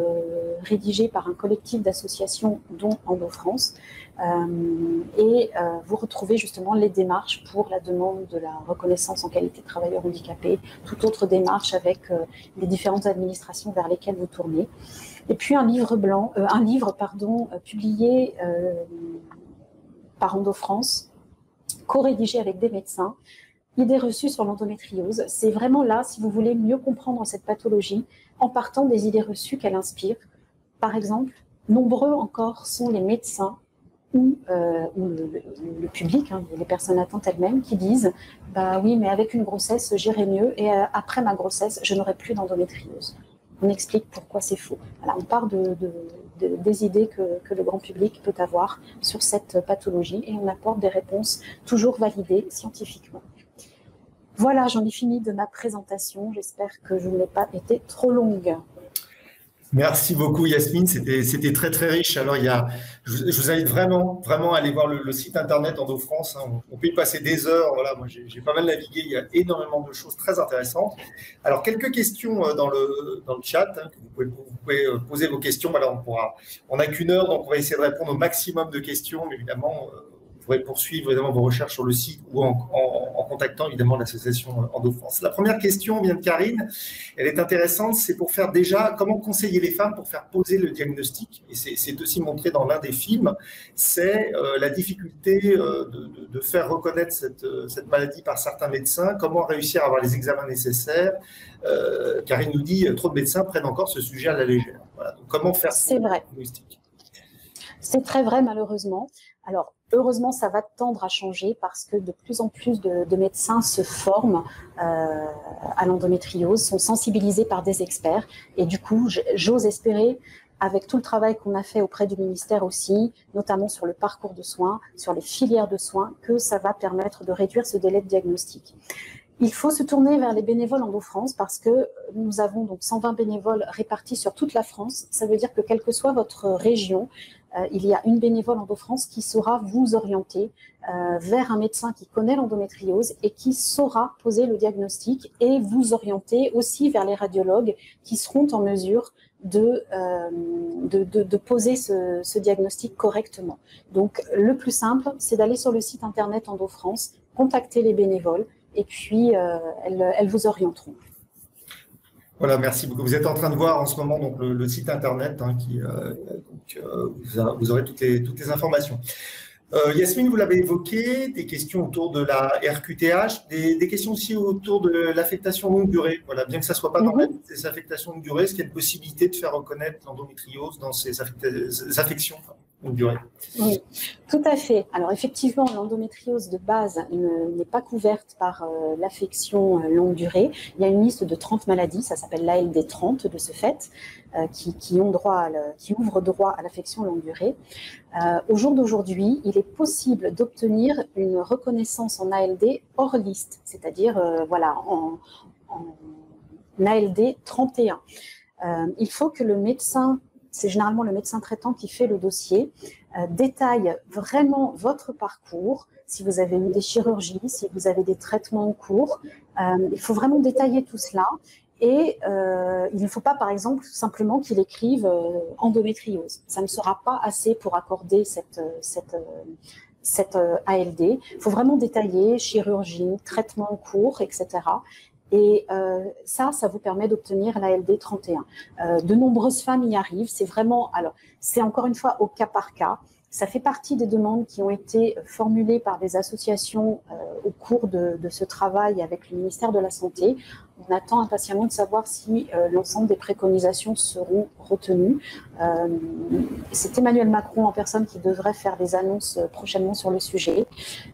rédigé par un collectif d'associations dont EndoFrance. Et vous retrouvez justement les démarches pour la demande de la reconnaissance en qualité de travailleur handicapé, toute autre démarche avec les différentes administrations vers lesquelles vous tournez. Et puis un livre publié par EndoFrance, co-rédigé avec des médecins, idées reçues sur l'endométriose. C'est vraiment là, si vous voulez mieux comprendre cette pathologie, en partant des idées reçues qu'elle inspire. Par exemple, nombreux encore sont les médecins ou le public, les personnes atteintes elles-mêmes, qui disent « bah oui, mais avec une grossesse, j'irai mieux et après ma grossesse, je n'aurai plus d'endométriose ». On explique pourquoi c'est faux. Voilà, on part des idées que le grand public peut avoir sur cette pathologie et on apporte des réponses toujours validées scientifiquement. Voilà, j'en ai fini de ma présentation. J'espère que je n'ai pas été trop longue. Merci beaucoup Yasmine, c'était très très riche. Alors je vous invite vraiment à aller voir le site internet EndoFrance. On peut y passer des heures. Voilà, moi j'ai pas mal navigué. Il y a énormément de choses très intéressantes. Alors quelques questions dans le chat. Que vous pouvez poser vos questions. Alors on n'a qu'une heure, donc on va essayer de répondre au maximum de questions. Mais évidemment, vous pourrez poursuivre évidemment vos recherches sur le site ou en contactant évidemment l'association EndoFrance. La première question vient de Karine. Elle est intéressante. C'est pour faire déjà comment conseiller les femmes pour faire poser le diagnostic. Et c'est aussi montré dans l'un des films. C'est la difficulté de faire reconnaître cette maladie par certains médecins. Comment réussir à avoir les examens nécessaires. Karine nous dit trop de médecins prennent encore ce sujet à la légère. Voilà. Donc, comment faire C'est vrai. Le diagnostic. C'est très vrai malheureusement. Alors, heureusement, ça va tendre à changer parce que de plus en plus de médecins se forment à l'endométriose, sont sensibilisés par des experts. Et du coup, j'ose espérer avec tout le travail qu'on a fait auprès du ministère aussi, notamment sur le parcours de soins, sur les filières de soins, que ça va permettre de réduire ce délai de diagnostic. Il faut se tourner vers les bénévoles EndoFrance parce que nous avons donc 120 bénévoles répartis sur toute la France. Ça veut dire que quelle que soit votre région, il y a une bénévole EndoFrance qui saura vous orienter vers un médecin qui connaît l'endométriose et qui saura poser le diagnostic et vous orienter aussi vers les radiologues qui seront en mesure de poser ce diagnostic correctement. Donc, le plus simple, c'est d'aller sur le site internet EndoFrance, contacter les bénévoles et puis elles vous orienteront. Voilà, merci beaucoup. Vous êtes en train de voir en ce moment donc, le site internet vous aurez toutes les informations. Yasmine, vous l'avez évoqué, des questions autour de la RQTH, des questions aussi autour de l'affectation longue durée. Voilà, bien que ça ne soit pas dans ces affectations longue durée, est-ce qu'il y a une possibilité de faire reconnaître l'endométriose dans ces affections longue durée? Oui, tout à fait. Alors effectivement, l'endométriose de base n'est pas couverte par l'affection longue durée. Il y a une liste de 30 maladies, ça s'appelle l'ALD 30 de ce fait, qui ouvre droit à l'affection longue durée. Au jour d'aujourd'hui, il est possible d'obtenir une reconnaissance en ALD hors liste, c'est-à-dire en ALD 31. Il faut que le médecin, c'est généralement le médecin traitant qui fait le dossier, détaille vraiment votre parcours, si vous avez eu des chirurgies, si vous avez des traitements en cours. Il faut vraiment détailler tout cela. Et il ne faut pas, par exemple, simplement qu'il écrive endométriose. Ça ne sera pas assez pour accorder cette ALD. Il faut vraiment détailler chirurgie, traitement en cours, etc. Et ça vous permet d'obtenir l'ALD 31. De nombreuses femmes y arrivent. C'est vraiment, alors, c'est encore une fois au cas par cas. Ça fait partie des demandes qui ont été formulées par des associations au cours de ce travail avec le ministère de la Santé. On attend impatiemment de savoir si l'ensemble des préconisations seront retenues. C'est Emmanuel Macron en personne qui devrait faire des annonces prochainement sur le sujet.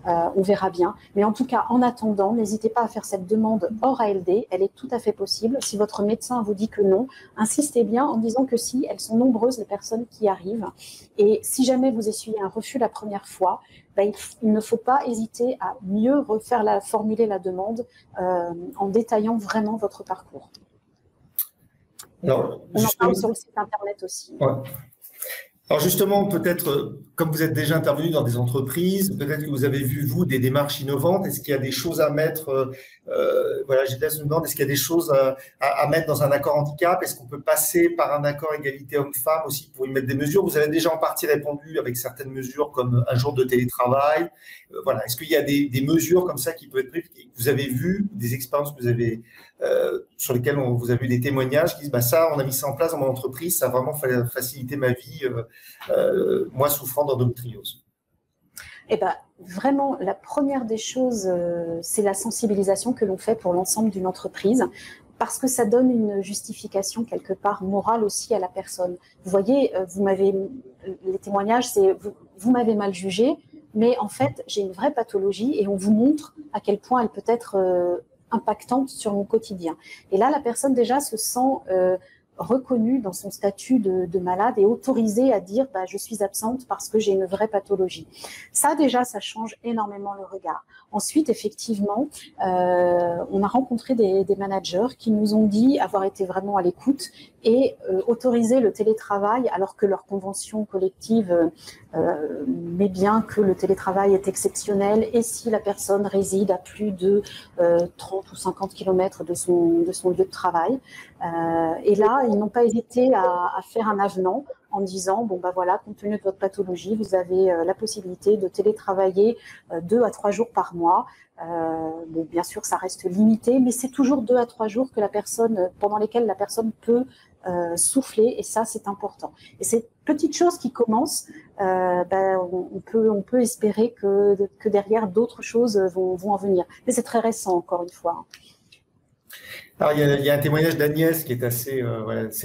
On verra bien. Mais en tout cas, en attendant, n'hésitez pas à faire cette demande hors ALD. Elle est tout à fait possible. Si votre médecin vous dit que non, insistez bien en disant que si. Elles sont nombreuses, les personnes qui arrivent. Et si jamais vous essuyez un refus la première fois, il ne faut pas hésiter à mieux formuler la demande en détaillant vraiment votre parcours. Alors, on en parle sur le site internet aussi. Ouais. Alors justement, peut-être, comme vous êtes déjà intervenu dans des entreprises, peut-être que vous avez vu, vous, des démarches innovantes. Est-ce qu'il y a des choses à mettre, Gilles me demande, est-ce qu'il y a des choses à mettre dans un accord handicap? Est-ce qu'on peut passer par un accord égalité homme-femme aussi pour y mettre des mesures? Vous avez déjà en partie répondu avec certaines mesures comme un jour de télétravail. Est-ce qu'il y a des mesures comme ça qui peuvent être prises? Vous avez vu des expériences que vous avez, sur lesquelles vous avez eu des témoignages qui disent ça, on a mis ça en place dans mon entreprise, ça a vraiment facilité ma vie, moi souffrant d'endométriose. Vraiment, la première des choses, c'est la sensibilisation que l'on fait pour l'ensemble d'une entreprise, parce que ça donne une justification quelque part morale aussi à la personne. Vous voyez, les témoignages, c'est vous m'avez mal jugé, mais en fait, j'ai une vraie pathologie et on vous montre à quel point elle peut être impactante sur mon quotidien. Et là, la personne déjà se sent reconnue dans son statut de malade et autorisée à dire je suis absente parce que j'ai une vraie pathologie. Ça déjà, ça change énormément le regard. Ensuite, effectivement, on a rencontré des managers qui nous ont dit avoir été vraiment à l'écoute et autoriser le télétravail alors que leur convention collective met bien que le télétravail est exceptionnel et si la personne réside à plus de 30 ou 50 km de son lieu de travail. Et là, ils n'ont pas hésité à faire un avenant en disant, compte tenu de votre pathologie, vous avez la possibilité de télétravailler 2 à 3 jours par mois. Bien sûr, ça reste limité, mais c'est toujours 2 à 3 jours pendant lesquels la personne peut souffler, et ça, c'est important. Et ces petites choses qui commencent, on peut espérer que derrière, d'autres choses vont en venir. Mais c'est très récent, encore une fois. Alors, il y a un témoignage d'Agnès qui est assez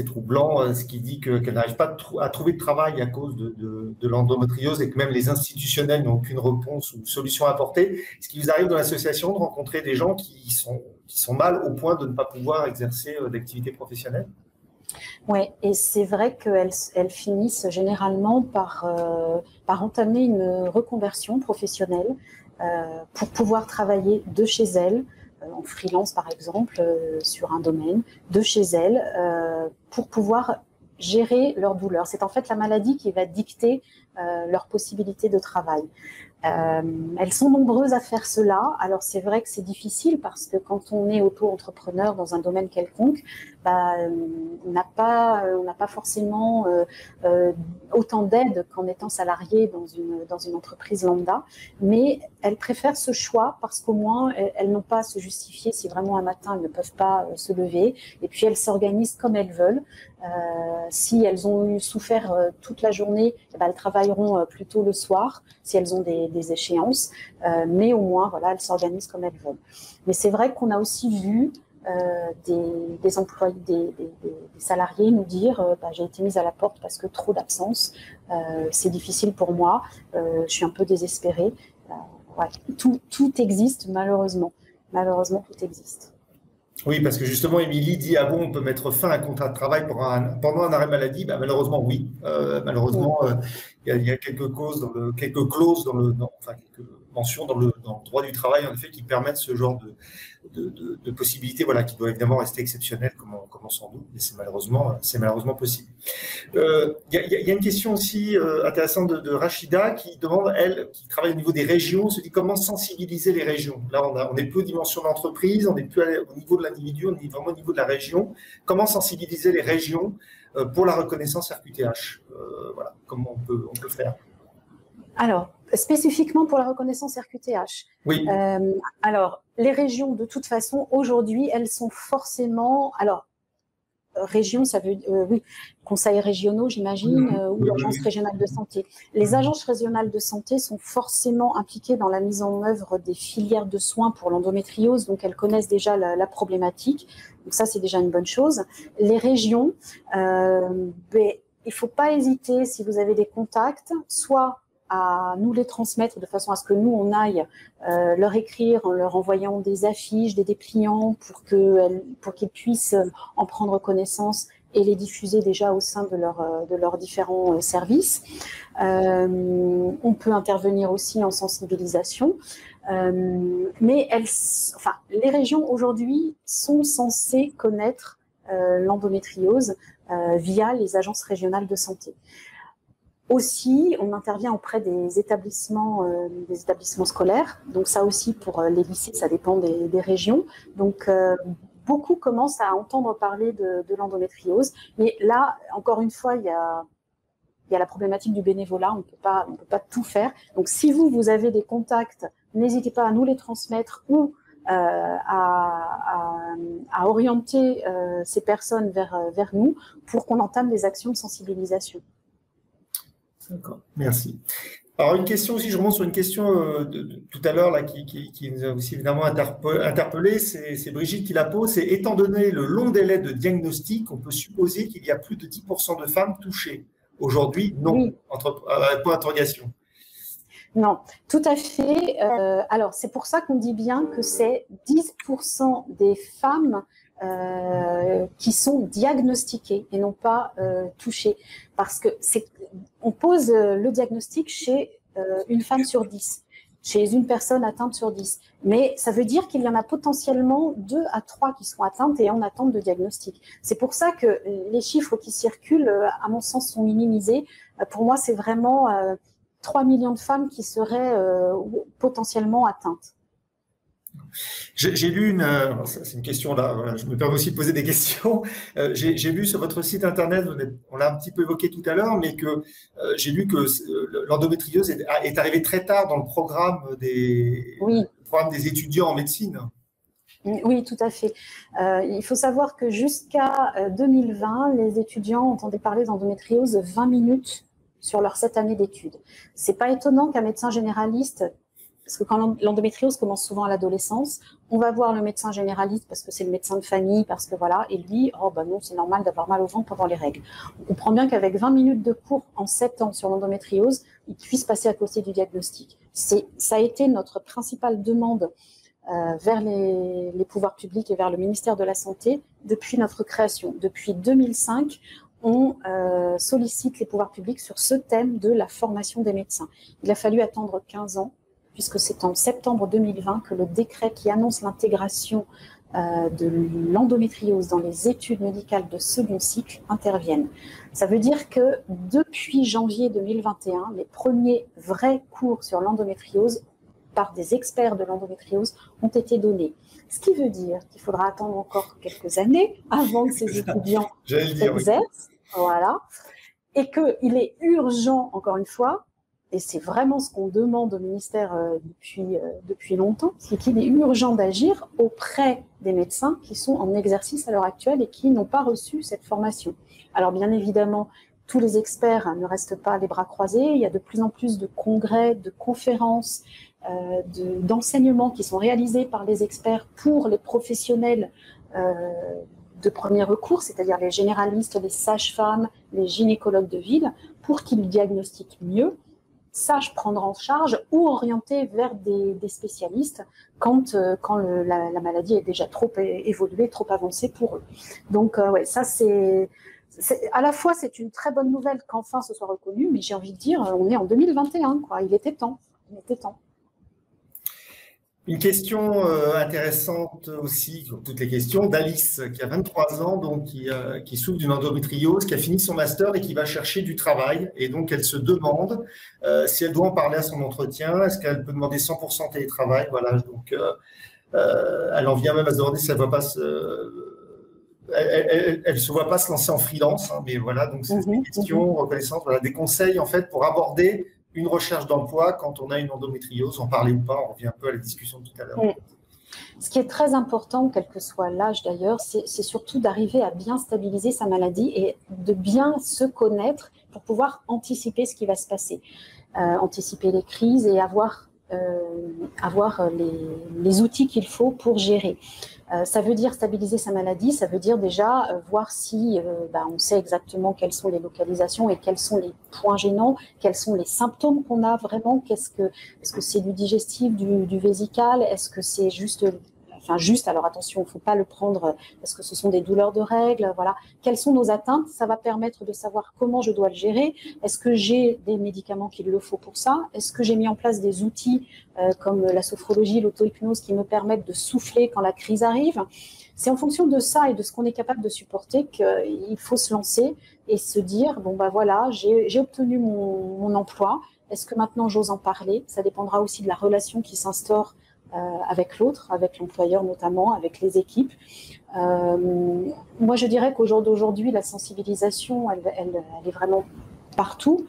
troublant, ce qui dit qu'elle n'arrive pas à trouver de travail à cause de l'endométriose et que même les institutionnels n'ont aucune réponse ou solution à apporter. Est-ce qu'il vous arrive dans l'association de rencontrer des gens qui sont mal au point de ne pas pouvoir exercer d'activité professionnelle? Oui, et c'est vrai qu'elles finissent généralement par entamer une reconversion professionnelle pour pouvoir travailler de chez elles, en freelance par exemple, sur un domaine, de chez elles, pour pouvoir gérer leur douleur. C'est en fait la maladie qui va dicter leur possibilité de travail. Elles sont nombreuses à faire cela. Alors c'est vrai que c'est difficile parce que quand on est auto-entrepreneur dans un domaine quelconque, on n'a pas forcément autant d'aide qu'en étant salarié dans une entreprise lambda. Mais elles préfèrent ce choix parce qu'au moins elles n'ont pas à se justifier si vraiment un matin elles ne peuvent pas se lever. Et puis elles s'organisent comme elles veulent. Si elles ont souffert toute la journée, elles travailleront plutôt le soir si elles ont des échéances, mais au moins voilà, elles s'organisent comme elles veulent. Mais c'est vrai qu'on a aussi vu des employés, des salariés nous dire j'ai été mise à la porte parce que trop d'absence, c'est difficile pour moi, je suis un peu désespérée. Ouais, tout existe malheureusement. Malheureusement, tout existe. Oui, parce que justement, Émilie dit, ah bon, on peut mettre fin à un contrat de travail pendant un arrêt maladie. Malheureusement, oui. Malheureusement, il y a quelques clauses enfin, quelques mentions dans le droit du travail, en effet, qui permettent ce genre de possibilités, voilà, qui doit évidemment rester exceptionnelles, comme on s'en doute, mais c'est malheureusement possible. Il y a une question aussi intéressante de Rachida qui demande, elle, qui travaille au niveau des régions, se dit comment sensibiliser les régions. Là, on n'est plus aux dimensions d'entreprise, on n'est plus au niveau de l'individu, on est vraiment au niveau de la région. Comment sensibiliser les régions pour la reconnaissance RQTH? Voilà, comment on peut faire? Alors, spécifiquement pour la reconnaissance RQTH. Oui. Alors, les régions, de toute façon, aujourd'hui, elles sont forcément... Alors, région, ça veut oui, conseils régionaux, j'imagine, ou l'agence régionale de santé. Les agences régionales de santé sont forcément impliquées dans la mise en œuvre des filières de soins pour l'endométriose, donc elles connaissent déjà la problématique. Donc ça, c'est déjà une bonne chose. Les régions, il ne faut pas hésiter, si vous avez des contacts, soit à nous les transmettre de façon à ce que nous, on aille leur écrire en leur envoyant des affiches, des dépliants pour qu'ils puissent en prendre connaissance et les diffuser déjà au sein de leurs différents services. On peut intervenir aussi en sensibilisation. Mais les régions aujourd'hui sont censées connaître l'endométriose via les agences régionales de santé. Aussi, on intervient auprès des établissements scolaires. Donc ça aussi, pour les lycées, ça dépend des régions. Donc, beaucoup commencent à entendre parler de l'endométriose. Mais là, encore une fois, il y a la problématique du bénévolat. On ne peut pas tout faire. Donc, si vous avez des contacts, n'hésitez pas à nous les transmettre ou à orienter ces personnes vers nous pour qu'on entame des actions de sensibilisation. D'accord, merci. Alors, une question aussi, je remonte sur une question tout à l'heure là, qui nous a aussi évidemment interpellé, c'est Brigitte qui la pose, c'est étant donné le long délai de diagnostic, on peut supposer qu'il y a plus de 10% de femmes touchées. Aujourd'hui, non, oui. Point d'interrogation. Non, tout à fait. Alors, c'est pour ça qu'on dit bien que c'est 10% des femmes qui sont diagnostiquées et non pas touchées. Parce que on pose le diagnostic chez une femme sur 10, chez une personne atteinte sur 10. Mais ça veut dire qu'il y en a potentiellement 2 à 3 qui sont atteintes et en attente de diagnostic. C'est pour ça que les chiffres qui circulent, à mon sens, sont minimisés. Pour moi, c'est vraiment 3 millions de femmes qui seraient potentiellement atteintes. J'ai lu c'est une question là, voilà, je me permets aussi de poser des questions. J'ai lu sur votre site internet, on l'a un petit peu évoqué tout à l'heure, mais que j'ai lu que l'endométriose est arrivée très tard dans le programme des étudiants en médecine. Oui, tout à fait. Il faut savoir que jusqu'à 2020, les étudiants entendaient parler d'endométriose 20 minutes sur leurs 7 années d'études. C'est pas étonnant qu'un médecin généraliste, parce que quand l'endométriose commence souvent à l'adolescence, on va voir le médecin généraliste parce que c'est le médecin de famille, parce que voilà, et lui, oh ben non, c'est normal d'avoir mal au ventre pendant les règles. On comprend bien qu'avec 20 minutes de cours en 7 ans sur l'endométriose, il puisse passer à côté du diagnostic. Ça a été notre principale demande vers les pouvoirs publics et vers le ministère de la Santé depuis notre création. Depuis 2005, on sollicite les pouvoirs publics sur ce thème de la formation des médecins. Il a fallu attendre 15 ans, puisque c'est en septembre 2020 que le décret qui annonce l'intégration de l'endométriose dans les études médicales de second cycle interviennent. Ça veut dire que depuis janvier 2021, les premiers vrais cours sur l'endométriose par des experts de l'endométriose ont été donnés. Ce qui veut dire qu'il faudra attendre encore quelques années avant que ces étudiants exercent, voilà, et qu'il est urgent, encore une fois, et c'est vraiment ce qu'on demande au ministère depuis longtemps, c'est qu'il est urgent d'agir auprès des médecins qui sont en exercice à l'heure actuelle et qui n'ont pas reçu cette formation. Alors bien évidemment, tous les experts ne restent pas les bras croisés, il y a de plus en plus de congrès, de conférences, d'enseignements qui sont réalisés par les experts pour les professionnels de premier recours, c'est-à-dire les généralistes, les sages-femmes, les gynécologues de ville, pour qu'ils diagnostiquent mieux, sachent prendre en charge ou orienter vers des spécialistes quand la maladie est déjà trop évoluée, trop avancée pour eux. Donc ouais, ça à la fois c'est une très bonne nouvelle qu'enfin ce soit reconnu, mais j'ai envie de dire, on est en 2021, quoi. Il était temps. Une question intéressante aussi, comme toutes les questions, d'Alice, qui a 23 ans, donc qui souffre d'une endométriose, qui a fini son master et qui va chercher du travail. Et donc, elle se demande si elle doit en parler à son entretien, est-ce qu'elle peut demander 100% télétravail. Voilà, donc elle en vient même à se demander si elle ne va pas elle se voit pas se lancer en freelance, hein, mais voilà, donc c'est une question reconnaissante, voilà, des conseils en fait pour aborder une recherche d'emploi quand on a une endométriose, en parler ou pas, on revient un peu à la discussion de tout à l'heure. Ce qui est très important, quel que soit l'âge d'ailleurs, c'est surtout d'arriver à bien stabiliser sa maladie et de bien se connaître pour pouvoir anticiper ce qui va se passer, anticiper les crises et avoir les outils qu'il faut pour gérer. Ça veut dire stabiliser sa maladie, ça veut dire déjà voir si on sait exactement quelles sont les localisations et quels sont les points gênants, quels sont les symptômes qu'on a vraiment, est-ce que c'est du digestif, du vésical, est-ce que c'est juste, alors attention, il ne faut pas le prendre parce que ce sont des douleurs de règles, voilà. Quelles sont nos atteintes? Ça va permettre de savoir comment je dois le gérer. Est-ce que j'ai des médicaments qu'il le faut pour ça? Est-ce que j'ai mis en place des outils comme la sophrologie, l'auto-hypnose qui me permettent de souffler quand la crise arrive? C'est en fonction de ça et de ce qu'on est capable de supporter qu'il faut se lancer et se dire, voilà, j'ai obtenu mon emploi. Est-ce que maintenant j'ose en parler? Ça dépendra aussi de la relation qui s'instaure avec l'autre, avec l'employeur notamment, avec les équipes. Moi, je dirais qu'au jour d'aujourd'hui, la sensibilisation, elle est vraiment partout.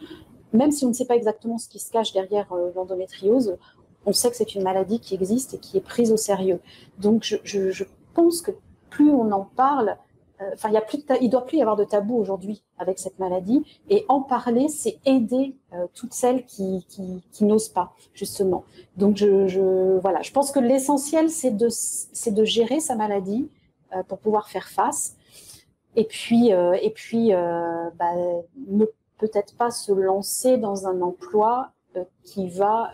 Même si on ne sait pas exactement ce qui se cache derrière l'endométriose, on sait que c'est une maladie qui existe et qui est prise au sérieux. Donc, je pense que plus on en parle, il ne doit plus y avoir de tabou aujourd'hui avec cette maladie. Et en parler, c'est aider toutes celles qui n'osent pas, justement. Donc, je pense que l'essentiel, c'est de gérer sa maladie pour pouvoir faire face. Et puis ne peut-être pas se lancer dans un emploi qui va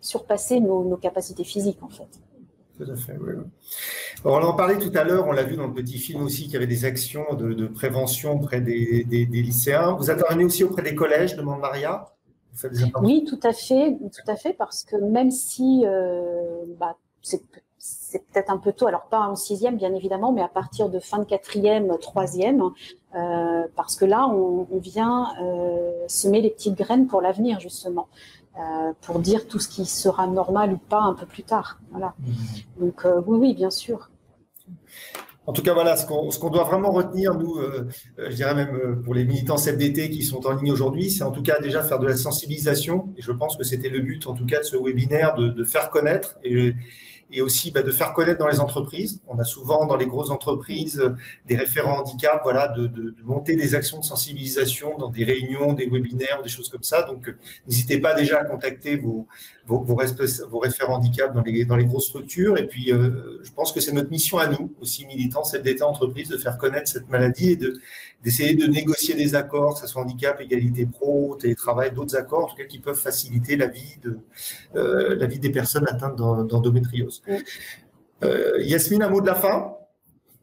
surpasser nos capacités physiques, en fait. Tout à fait, oui. Alors, on en parlait tout à l'heure, on l'a vu dans le petit film aussi, qu'il y avait des actions de prévention auprès des lycéens. Vous intervenez aussi auprès des collèges, demande Maria? Oui, tout à fait, parce que même si c'est peut-être un peu tôt, alors pas en 6e bien évidemment, mais à partir de fin de 4e, 3e, parce que là, on vient semer les petites graines pour l'avenir, justement. Pour dire tout ce qui sera normal ou pas un peu plus tard. Voilà. Donc oui, bien sûr. En tout cas, voilà, ce qu'on doit vraiment retenir, nous, je dirais même pour les militants CFDT qui sont en ligne aujourd'hui, c'est en tout cas déjà faire de la sensibilisation. Et je pense que c'était le but, en tout cas, de ce webinaire, de faire connaître et aussi de faire connaître dans les entreprises. On a souvent dans les grosses entreprises des référents handicap, voilà, de monter des actions de sensibilisation dans des réunions, des webinaires, des choses comme ça. Donc, n'hésitez pas déjà à contacter vos référents handicap dans les grosses structures. Et puis, je pense que c'est notre mission à nous, aussi militants, celle d'État entreprise, de faire connaître cette maladie et d'essayer de négocier des accords, que ce soit handicap, égalité pro, télétravail, d'autres accords, en tout cas, qui peuvent faciliter la vie des personnes atteintes d'endométriose. Yasmine, un mot de la fin ?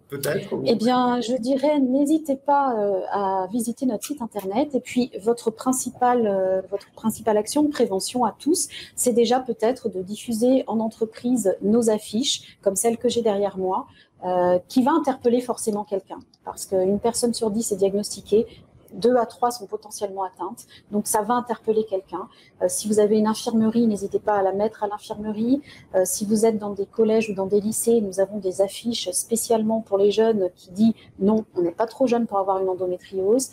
Peut-être. Eh bien, je dirais, n'hésitez pas à visiter notre site internet. Et puis, votre principale action de prévention à tous, c'est déjà peut-être de diffuser en entreprise nos affiches, comme celle que j'ai derrière moi, qui va interpeller forcément quelqu'un. Parce qu'une personne sur 10 est diagnostiquée, 2 à 3 sont potentiellement atteintes, donc ça va interpeller quelqu'un. Si vous avez une infirmerie, n'hésitez pas à la mettre à l'infirmerie. Si vous êtes dans des collèges ou dans des lycées, nous avons des affiches spécialement pour les jeunes qui disent non, on n'est pas trop jeune pour avoir une endométriose.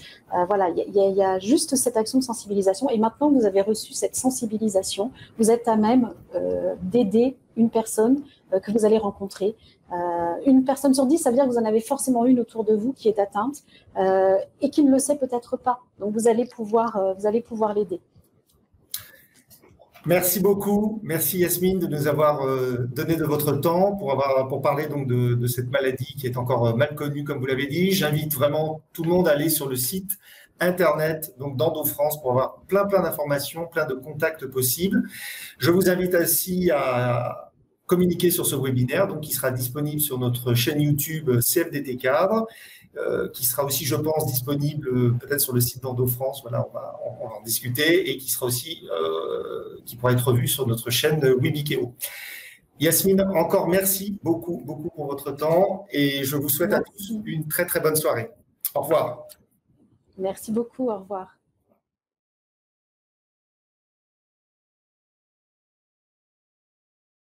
Voilà, il y a juste cette action de sensibilisation. Et maintenant que vous avez reçu cette sensibilisation, vous êtes à même d'aider une personne que vous allez rencontrer. Une personne sur 10, ça veut dire que vous en avez forcément une autour de vous qui est atteinte et qui ne le sait peut-être pas. Donc, vous allez pouvoir l'aider. Merci beaucoup. Merci Yasmine de nous avoir donné de votre temps pour parler donc de cette maladie qui est encore mal connue, comme vous l'avez dit. J'invite vraiment tout le monde à aller sur le site internet donc d'EndoFrance pour avoir plein d'informations, plein de contacts possibles. Je vous invite aussi à communiquer sur ce webinaire, donc qui sera disponible sur notre chaîne YouTube CFDT Cadre, qui sera aussi, je pense, disponible peut-être sur le site d'EndoFrance. Voilà, on va en discuter, et qui sera aussi, qui pourra être vu sur notre chaîne Webikeo. Yasmine, encore merci beaucoup pour votre temps, et je vous souhaite à tous une très bonne soirée. Au revoir. Merci beaucoup, au revoir.